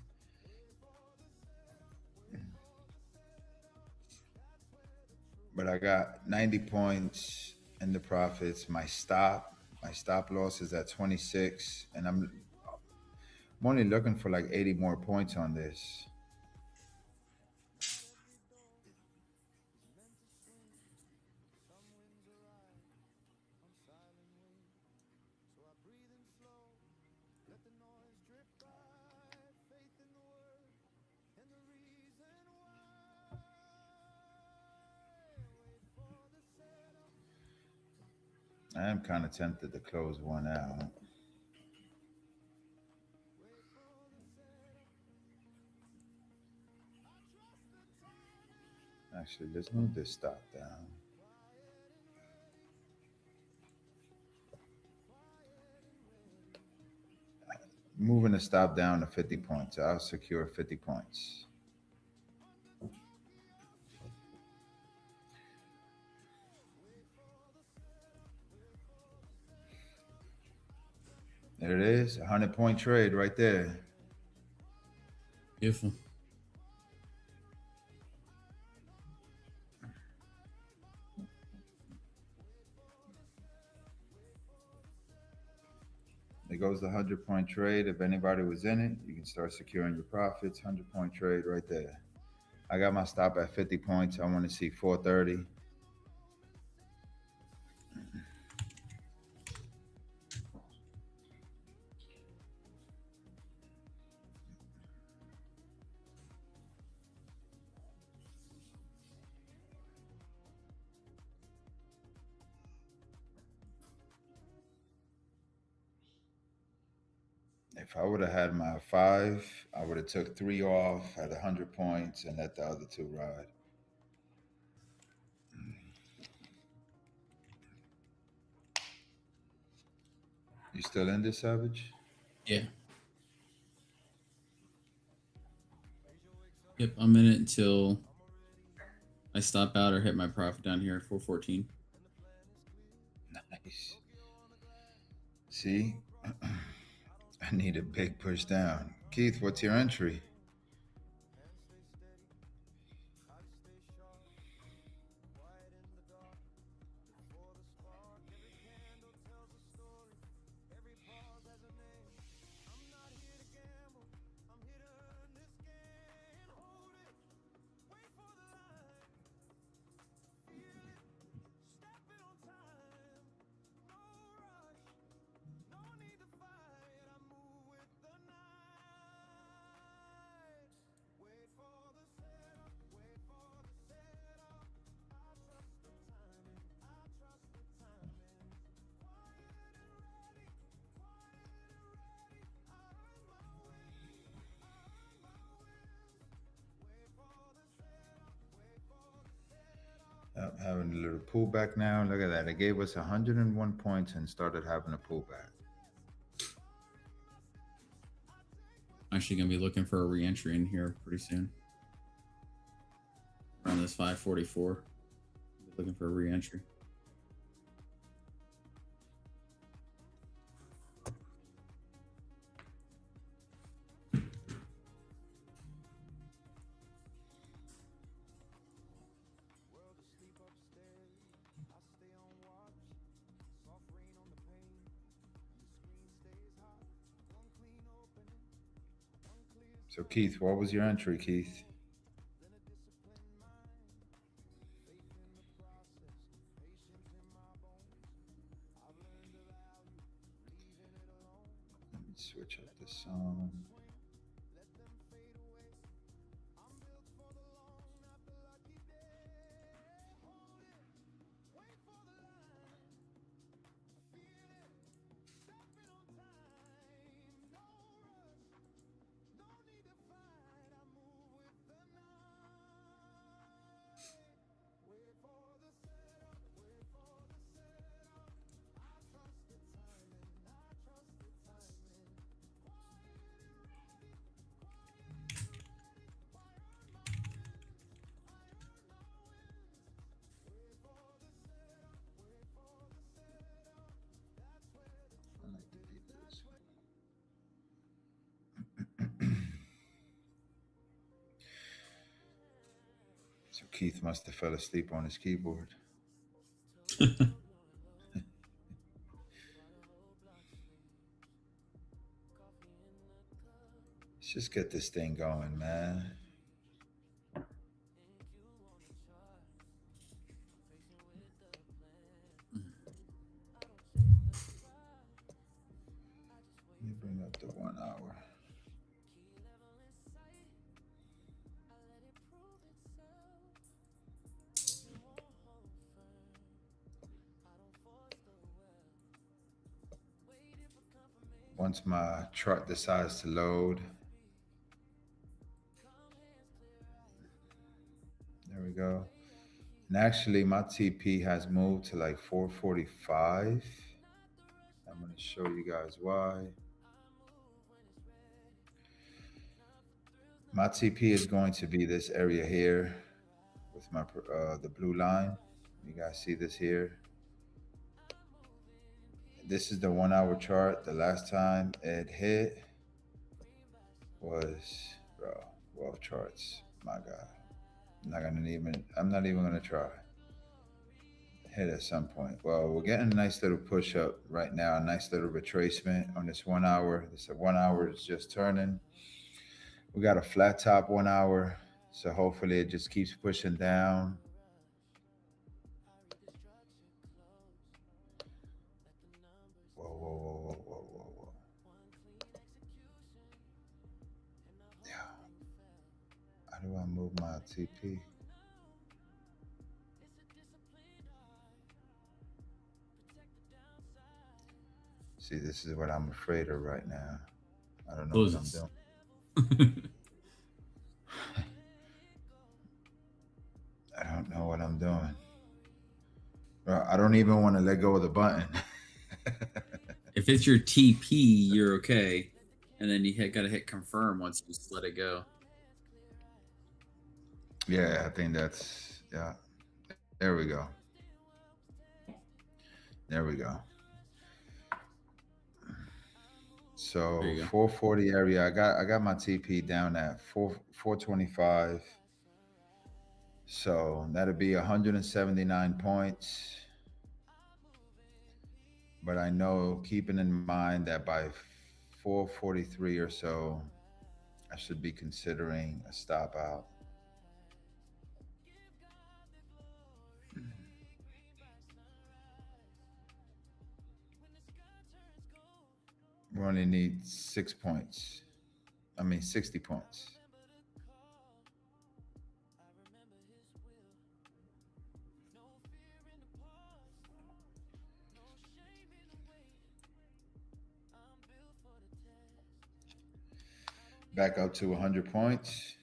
But I got 90 points in the profits. My stop loss is at 26, and I'm only looking for like 80 more points on this. I am kind of tempted to close one out. Actually, let's move this stop down. Moving the stop down to 50 points. I'll secure 50 points. There it is, 100-point trade right there. Beautiful. There goes the 100-point trade. If anybody was in it, you can start securing your profits. 100-point trade right there. I got my stop at 50 points. I want to see 430. If I would have had my 5, I would have took 3 off at 100 points and let the other 2 ride. You still in this, Savage? Yeah. Yep, I'm in it until I stop out or hit my profit down here at 414. Nice. See? I need a big push down. Keith, what's your entry? Having a little pullback now. Look at that. It gave us 101 points and started having a pullback. I'm actually going to be looking for a re-entry in here pretty soon. Around this 544. Looking for a re-entry. So Keith, what was your entry, Keith? Let me switch up the song. So Keith must have fell asleep on his keyboard. Let's just get this thing going, man. Let me bring up the 1 hour. Once my chart decides to load, there we go. And actually, my TP has moved to like 445. I'm going to show you guys why. My TP is going to be this area here with my the blue line. You guys see this here? This is the 1 hour chart. The last time it hit was, bro, 12 charts. My God. I'm not even gonna try. Hit at some point. Well, we're getting a nice little push up right now, a nice little retracement on this 1 hour. This 1 hour is just turning. We got a flat top 1 hour. So hopefully it just keeps pushing down. Whoa. Yeah. How do I move my TP? See, this is what I'm afraid of right now. I don't know what I'm doing. I don't know what I'm doing. Bro, I don't even want to let go of the button. If it's your TP, you're okay. And then you gotta hit confirm once you just let it go. Yeah, I think that's, yeah. There we go. There we go. So 440 area, I got my TP down at 425. So that'll be 179 points. But I know, keeping in mind that by 443 or so, I should be considering a stop out. We only need 6 points. 60 points. Back up to 100 points.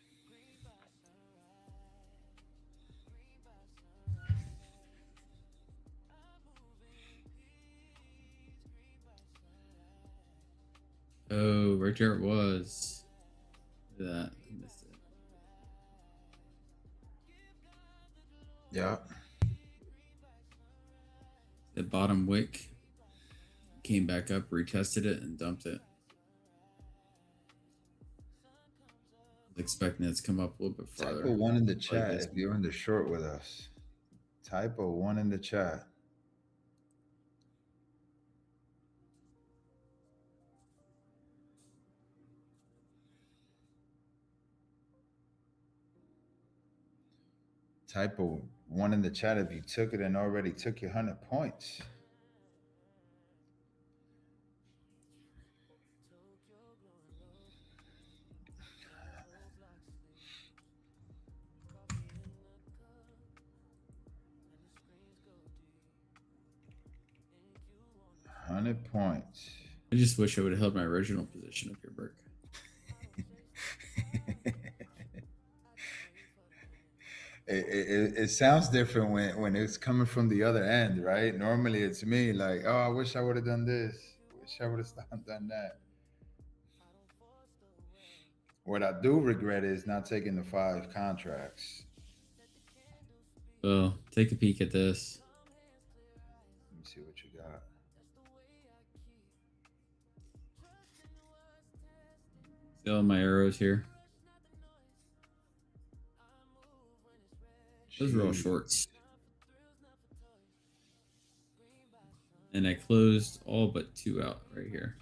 Oh, right there it was. Look at that. I missed it. Yeah. The bottom wick came back up, retested it, and dumped it. I was expecting it to come up a little bit farther. Type a 1 in the chat if you're in the short with us. Type a 1 in the chat. Type a 1 in the chat if you took it and already took your 100 points. $100 points. I just wish I would have held my original position up here, Burke. It sounds different when it's coming from the other end, right? Normally it's me like, oh, I wish I would have done this. Wish I would have done that. What I do regret is not taking the 5 contracts. Well, take a peek at this. Let me see what you got. See all my arrows here? Those were all Jeez. shorts. And I closed all but 2 out right here.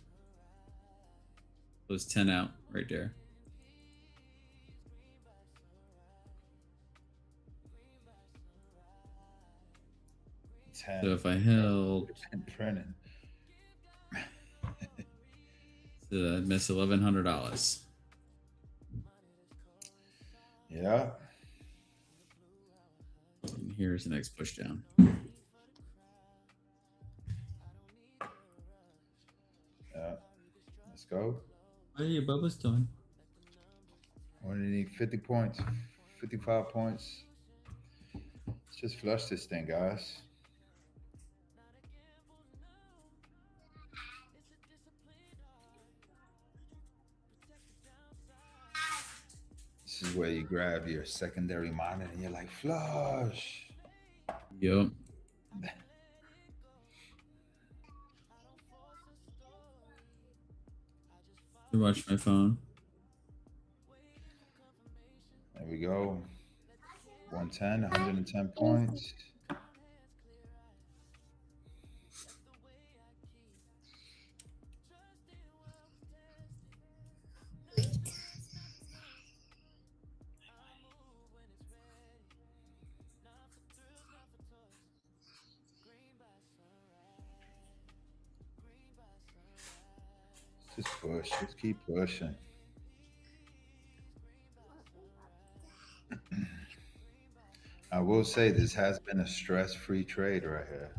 Closed 10 out right there. 10. So if I held, And printing. so I'd miss $1,100. Yeah. And here's the next push down. Yeah. Let's go. Hey, Bubba's done. Only need 50 points, 55 points. Let's just flush this thing, guys. This is where you grab your secondary monitor and you're like, flush. Yep. To watch my phone. There we go. 110, 110 points. Just push. Just keep pushing. I will say this has been a stress-free trade right here.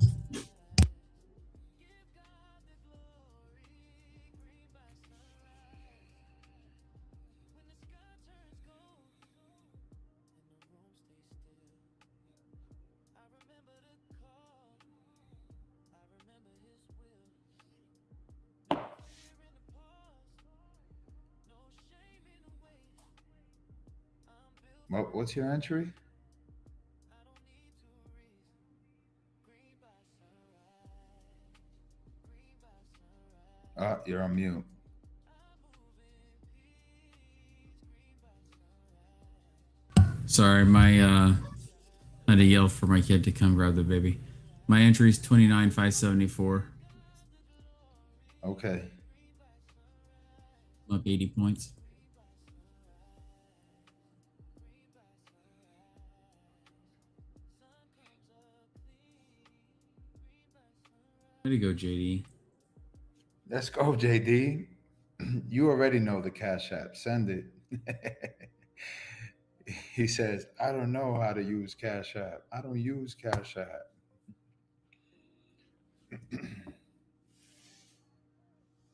What's your entry? You're on mute. Sorry, I had to yell for my kid to come grab the baby. My entry is 29,574. Okay. I'm up 80 points. Way to go, JD. Let's go, JD. You already know the Cash App. Send it. He says, I don't know how to use Cash App. I don't use Cash App.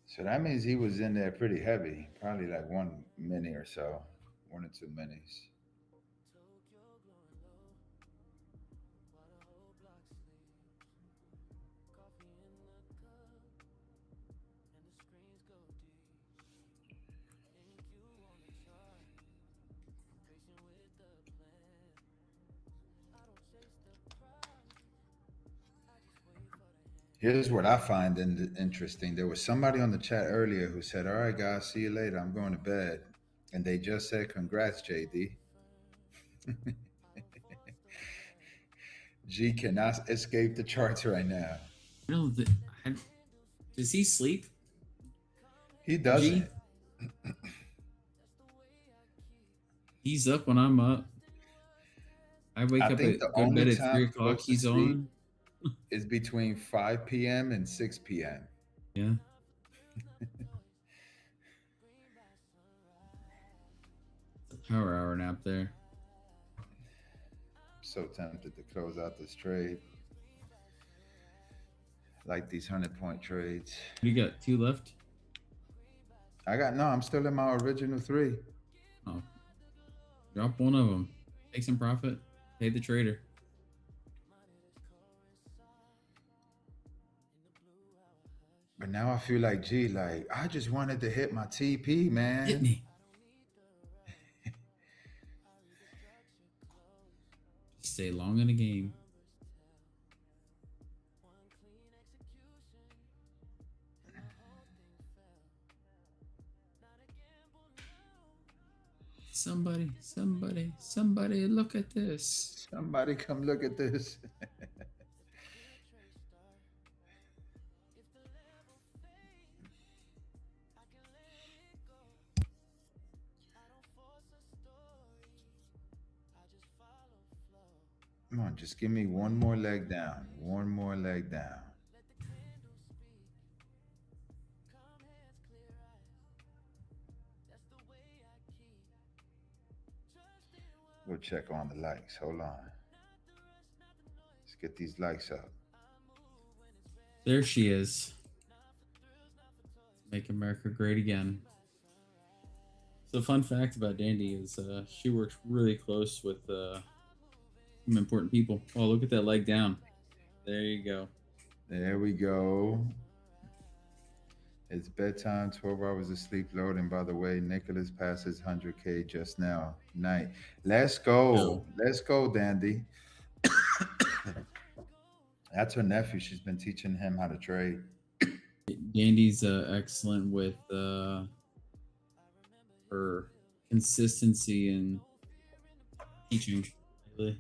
So that means he was in there pretty heavy, probably like 1 mini or so, 1 or 2 minis. Here's what I find interesting. There was somebody on the chat earlier who said, all right, guys, see you later. I'm going to bed. And they just said, congrats, JD. G cannot escape the charts right now. Does he sleep? He doesn't. He's up when I'm up. I wake up at the go to bed only at 3 time he o'clock. goes to He's sleep on. is between 5 p.m. and 6 p.m. Yeah. Power hour nap there. So tempted to close out this trade. Like these 100-point trades. You got 2 left? I'm still in my original 3. Oh. Drop one of them. Take some profit. Pay the trader. But now I feel like, gee, like I just wanted to hit my TP, man. Hit me. Stay long in the game. Somebody, look at this. Somebody come look at this. Come on, just give me one more leg down. One more leg down. We'll check on the likes. Hold on. Let's get these likes up. There she is. Make America great again. So, fun fact about Dandy is she works really close with some important people. Oh, look at that leg down. There you go. There we go. It's bedtime, 12 hours of sleep loading. By the way, Nicholas passes 100K just now. Night. Let's go. No. Let's go, Dandy. That's her nephew. She's been teaching him how to trade. Dandy's excellent with her consistency in teaching. Lately.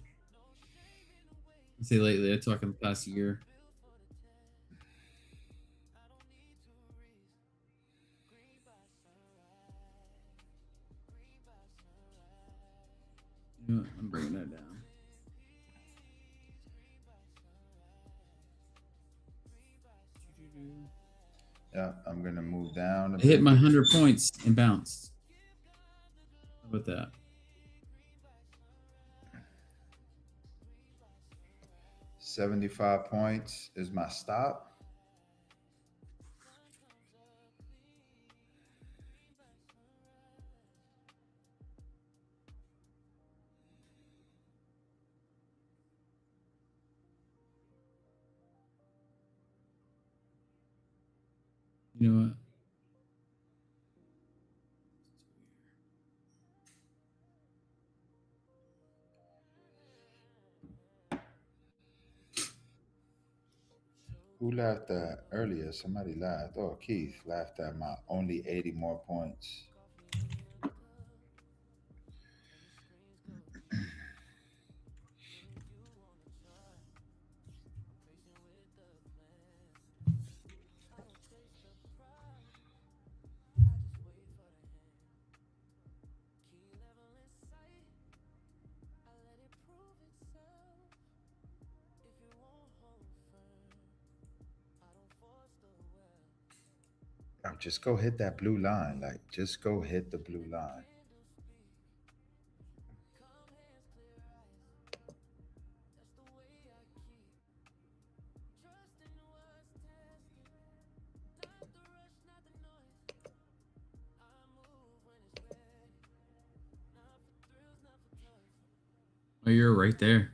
I say lately, I'm talking the past year. You know what? I'm bringing that down. Yeah, I'm gonna move down. I hit my 100 points and bounced. How about that? $75 points is my stop. You know what? Who laughed at earlier? Somebody laughed. Oh, Keith laughed at my only 80 more points. Just go hit that blue line. Like, just go hit the blue line. Oh, you're right there.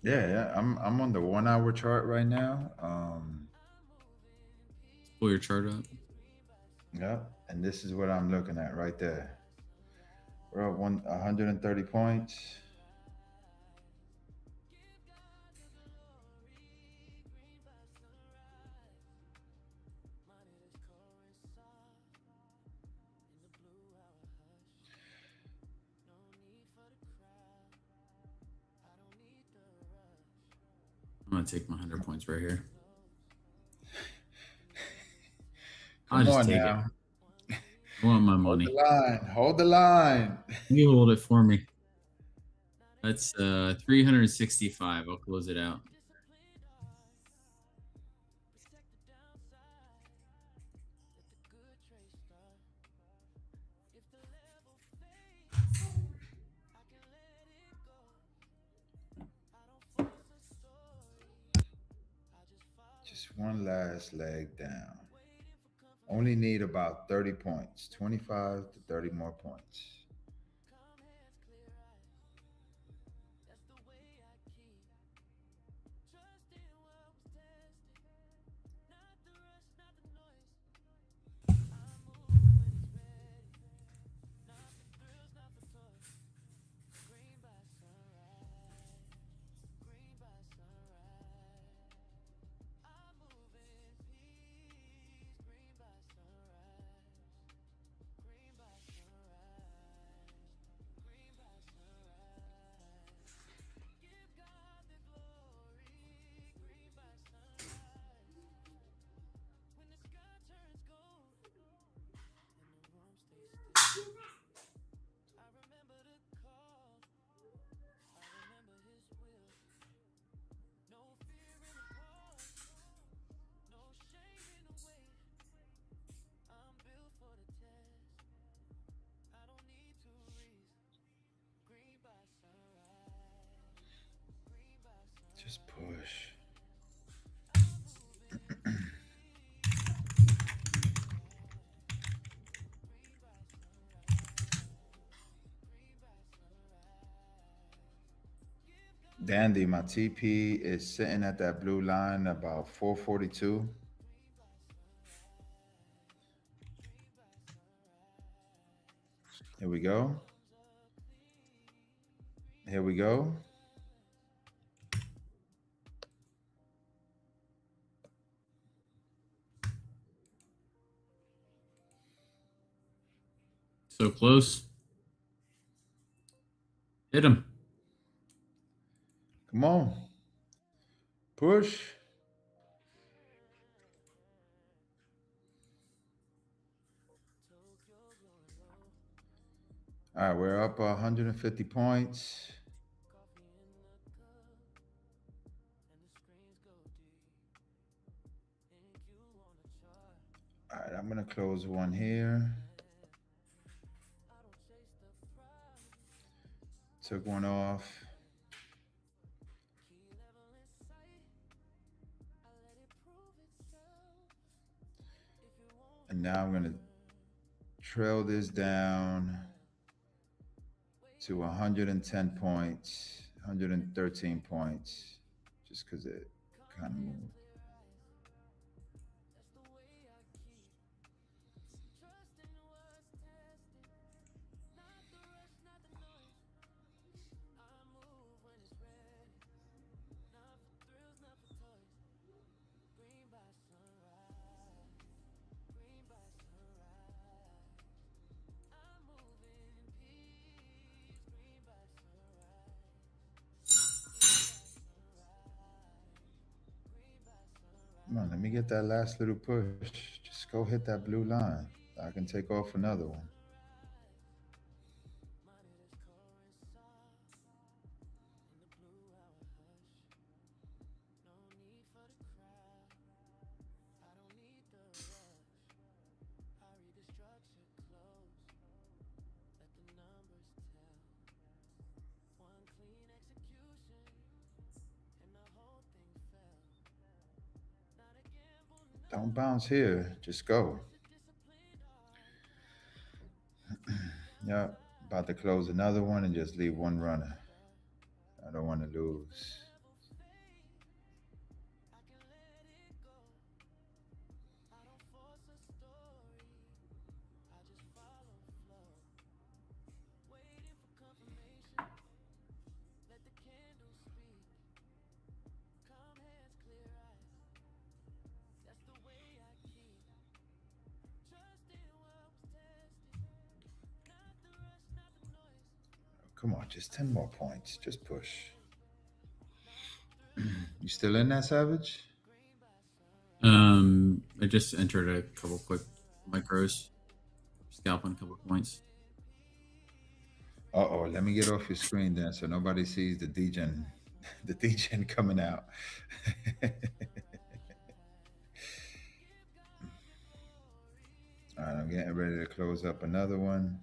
Yeah, I'm on the 1 hour chart right now. Pull your chart up. Yep, and this is what I'm looking at right there. We're at 130 points. I'm gonna take my 100 points right here. Come I'll just on take now. it. I want my money. Hold the line. Hold the line. You hold it for me. That's 365. I'll close it out. Just one last leg down. Only need about 30 points, 25 to 30 more points. Candy, my TP is sitting at that blue line about 442. Here we go. Here we go. So close. Hit him. Come on. Push. All right, we're up 150 points. All right, I'm going to close one here. Took one off. And now I'm going to trail this down to 110 points, 113 points, just because it kind of moved. Come on, let me get that last little push. Just go hit that blue line. I can take off another one. Don't bounce here. Just go. Yep. About to close another one and just leave one runner. I don't want to lose. Come on, just 10 more points. Just push. You still in that, Savage? I just entered a couple quick micros, scalping a couple points. Uh-oh, let me get off your screen then so nobody sees the degen, the degen coming out. All right, I'm getting ready to close up another one.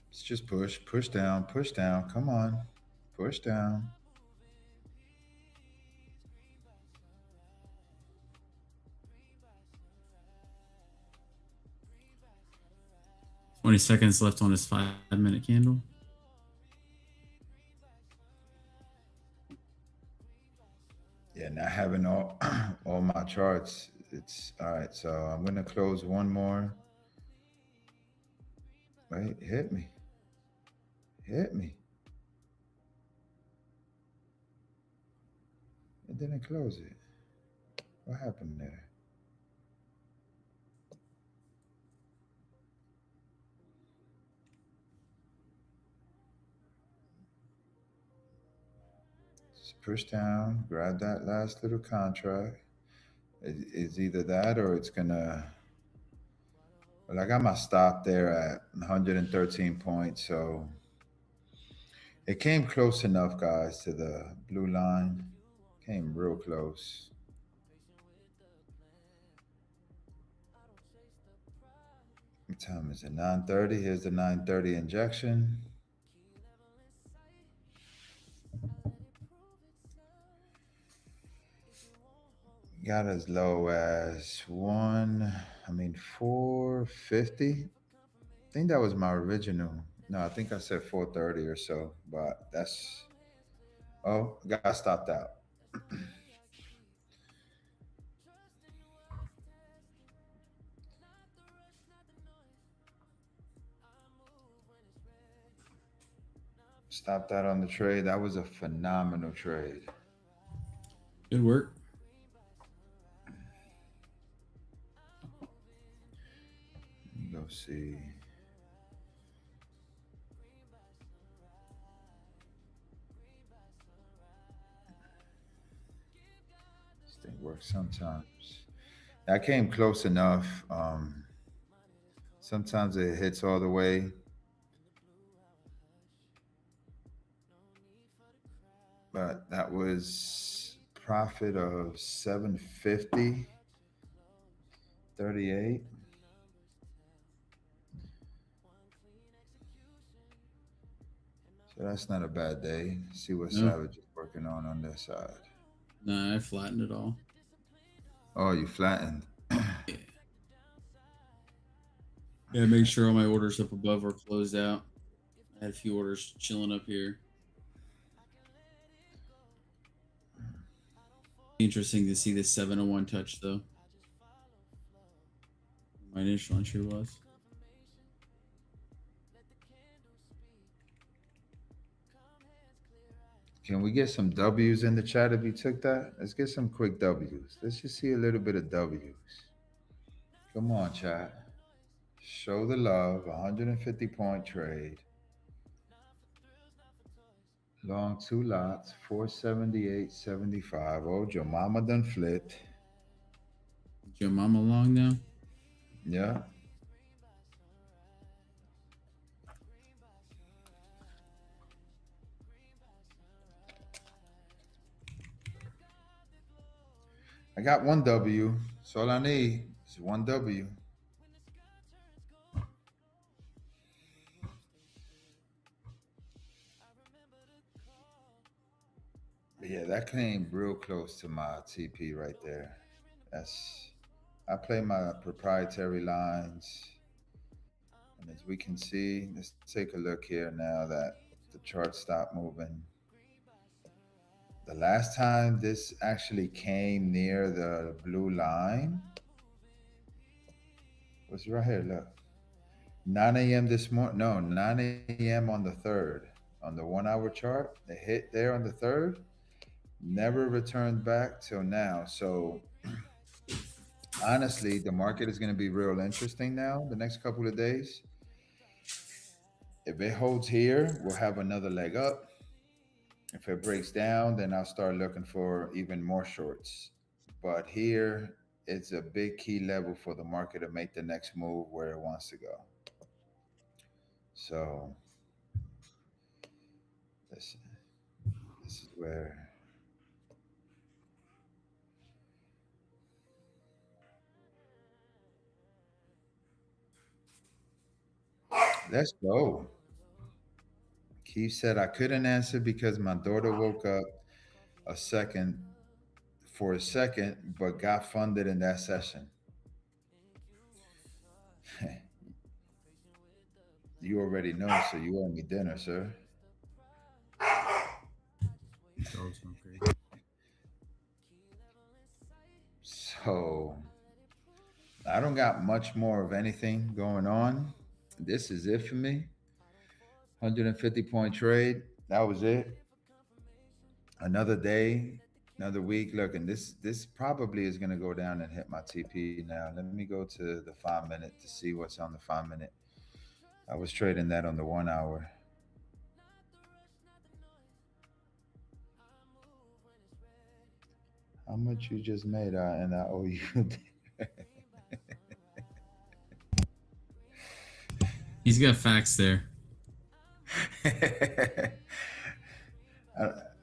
Let's just push down, come on, push down. $20 seconds left on his 5-minute candle. Yeah, not having all all my charts. It's all right. So I'm gonna close one more. Wait, hit me. Hit me. It didn't close it. What happened there? Just push down, grab that last little contract. It's either that or it's gonna. Well, I got my stop there at 113 points, so it came close enough, guys, to the blue line. Came real close. What time is it? 9:30. Here's the 9:30 injection. Got as low as 450. I think that was my original. No, I think I said 430 or so, but that's, oh, got stopped out. Stopped out on the trade. That was a phenomenal trade. Good work. Let me go see. This thing works sometimes. I came close enough. Sometimes it hits all the way. But that was profit of 750, 38. So that's not a bad day. See what No. Savage is working on their side. Nah, I flattened it all. Oh, you flattened. Yeah. Yeah, make sure all my orders up above are closed out. I had a few orders chilling up here. Interesting to see the 701 touch though. My initial entry was. Can we get some W's in the chat if you took that? Let's get some quick W's. Let's just see a little bit of W's. Come on, chat. Show the love. 150-point trade. Long 2 lots. 478.75. Oh, your mama done flipped. Is your mama long now? Yeah. I got one W. That's all I need. It's one W. But yeah, that came real close to my TP right there. I play my proprietary lines. And as we can see, let's take a look here now that the chart stopped moving. The last time this actually came near the blue line was right here, look. 9 a.m. this morning, no, 9 a.m. on the 3rd. On the 1 hour chart, it hit there on the 3rd, never returned back till now. So honestly, the market is going to be real interesting now the next couple of days. If it holds here, we'll have another leg up. If it breaks down, then I'll start looking for even more shorts. But here, it's a big key level for the market to make the next move where it wants to go. So this is where let's go. Keith said I couldn't answer because my daughter woke up for a second, but got funded in that session. You already know, so you owe me dinner, sir. Dogs went crazy. So I don't got much more of anything going on. This is it for me. 150-point trade. That was it. Another day, another week. Look, and this probably is going to go down and hit my TP now. Let me go to the 5 minute to see what's on the 5 minute. I was trading that on the 1 hour. How much you just made, and I owe you. He's got facts there.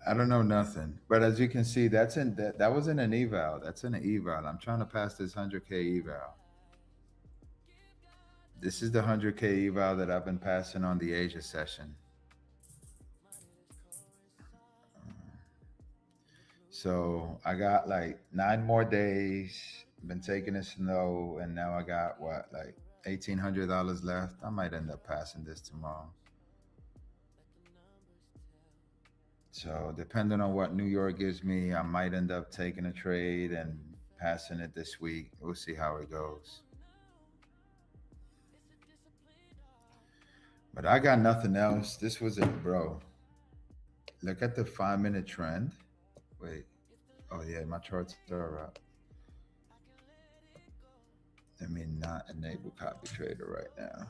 I don't know nothing, but as you can see, that wasn't an eval. That's an eval. I'm trying to pass this 100K eval. This is the 100K eval that I've been passing on the Asia session. So I got like 9 more days. Been taking it slow, and now I got what, like $1,800 left. I might end up passing this tomorrow. So depending on what New York gives me, I might end up taking a trade and passing it this week. We'll see how it goes. But I got nothing else. This was it, bro. Look at the 5 minute trend. Wait. Oh yeah, my charts are up. Let me not enable copy trader right now.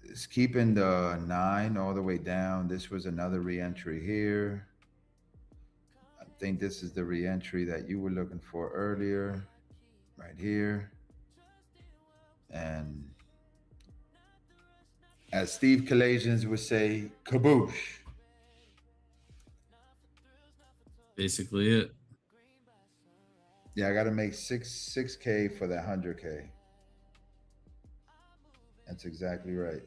It's keeping the 9 all the way down. This was another re-entry here. I think this is the re-entry that you were looking for earlier, right here. And as Steve Kalasians would say, kaboosh. Basically it. Yeah, I got to make 6K for that 100K. That's exactly right.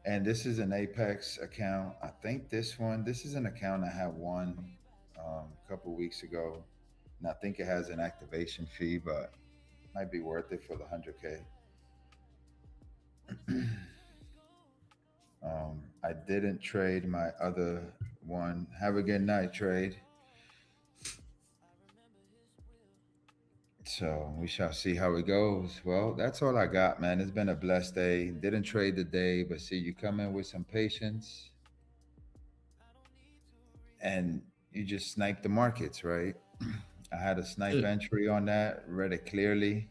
And this is an Apex account. I think this is an account I had won a couple weeks ago. And I think it has an activation fee, but might be worth it for the 100K. I didn't trade my other one. Have a good night, trade. So we shall see how it goes. Well, that's all I got, man. It's been a blessed day. Didn't trade the day, but see, you come in with some patience and you just snipe the markets, right? I had a snipe entry on that, read it clearly.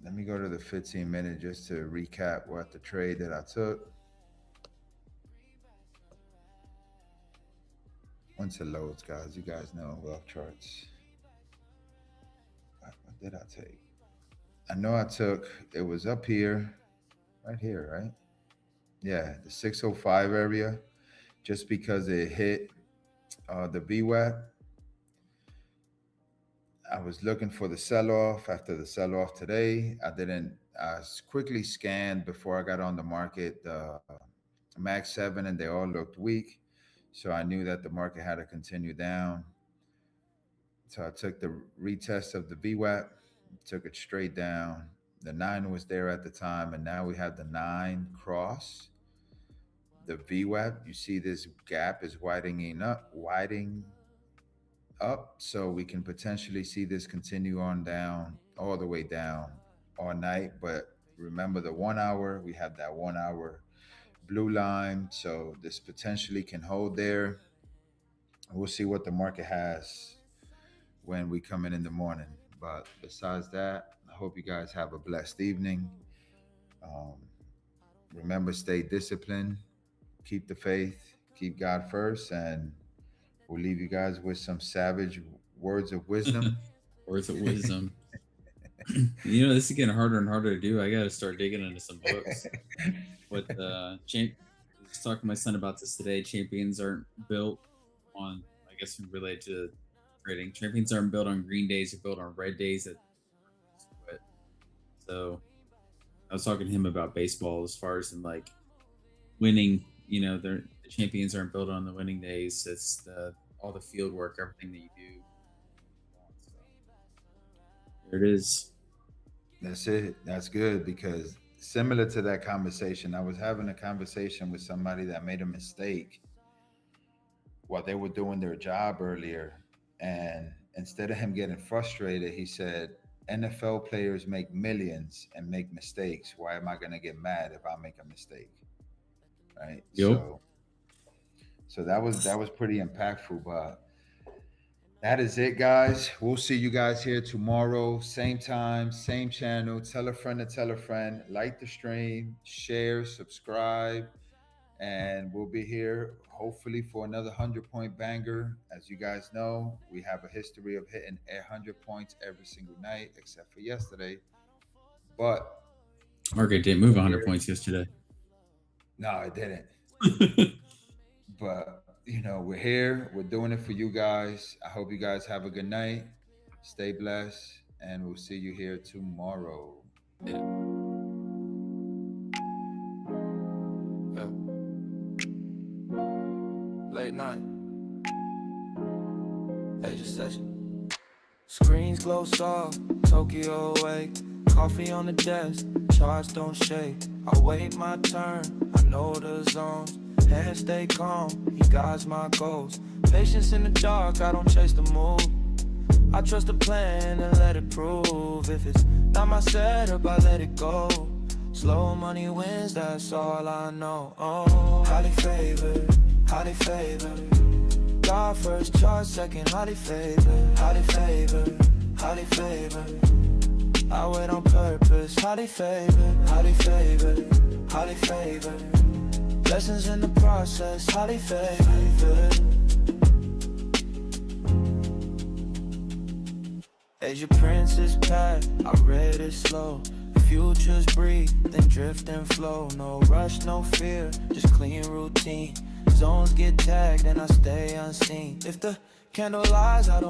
Let me go to the 15 minute just to recap what the trade that I took. Once it loads, guys, you guys know wealth charts. What did I take? I know I took, it was up here, right here, right? Yeah, the 605 area, just because it hit the VWAP. I was looking for the sell-off after the sell-off today. I quickly scanned before I got on the market, the Max 7, and they all looked weak. So I knew that the market had to continue down. So I took the retest of the VWAP, took it straight down. The 9 was there at the time, and now we have the 9 cross. The VWAP, you see this gap is widening up, so we can potentially see this continue on down, all the way down all night. But remember the 1 hour, we have that 1 hour blue line, so this potentially can hold there. We'll see what the market has when we come in the morning. But besides that, I hope you guys have a blessed evening. Remember, stay disciplined, keep the faith, keep God first, and we'll leave you guys with some savage words of wisdom. Words of wisdom. This is getting harder and harder to do. I got to start digging into some books. But I was talking to my son about this today. Champions aren't built on, I guess, related to trading. Champions aren't built on green days; they're built on red days. So I was talking to him about baseball as far as in like winning. The champions aren't built on the winning days. It's all the field work, everything that you do. So there it is. That's it. That's good, because similar to that conversation, I was having a conversation with somebody that made a mistake while they were doing their job earlier. And instead of him getting frustrated, he said, NFL players make millions and make mistakes. Why am I going to get mad if I make a mistake? Right. Yep. So that was pretty impactful. But that is it, guys. We'll see you guys here tomorrow, same time, same channel. Tell a friend to tell a friend. Like the stream, share, subscribe, and we'll be here hopefully for another 100-point banger. As you guys know, we have a history of hitting 100 points every single night, except for yesterday. But market didn't move 100 points yesterday. No, it didn't. But we're here. We're doing it for you guys. I hope you guys have a good night. Stay blessed, and we'll see you here tomorrow. Yeah. Late night. Age of session. Screens glow soft, Tokyo awake. Coffee on the desk, charts don't shake. I wait my turn, I know the zones. Hands stay calm, he guides my goals. Patience in the dark, I don't chase the move. I trust the plan and let it prove. If it's not my setup, I let it go. Slow money wins, that's all I know. Oh, highly favored, highly favored. God first, chart second, highly favored, highly favored, highly favored. I wait on purpose, highly favored, highly favored, highly favored. Lessons in the process, highly favored. As your princess path, I read it slow. Futures breathe, then drift and flow. No rush, no fear, just clean routine. Zones get tagged and I stay unseen. If the candle lies, I don't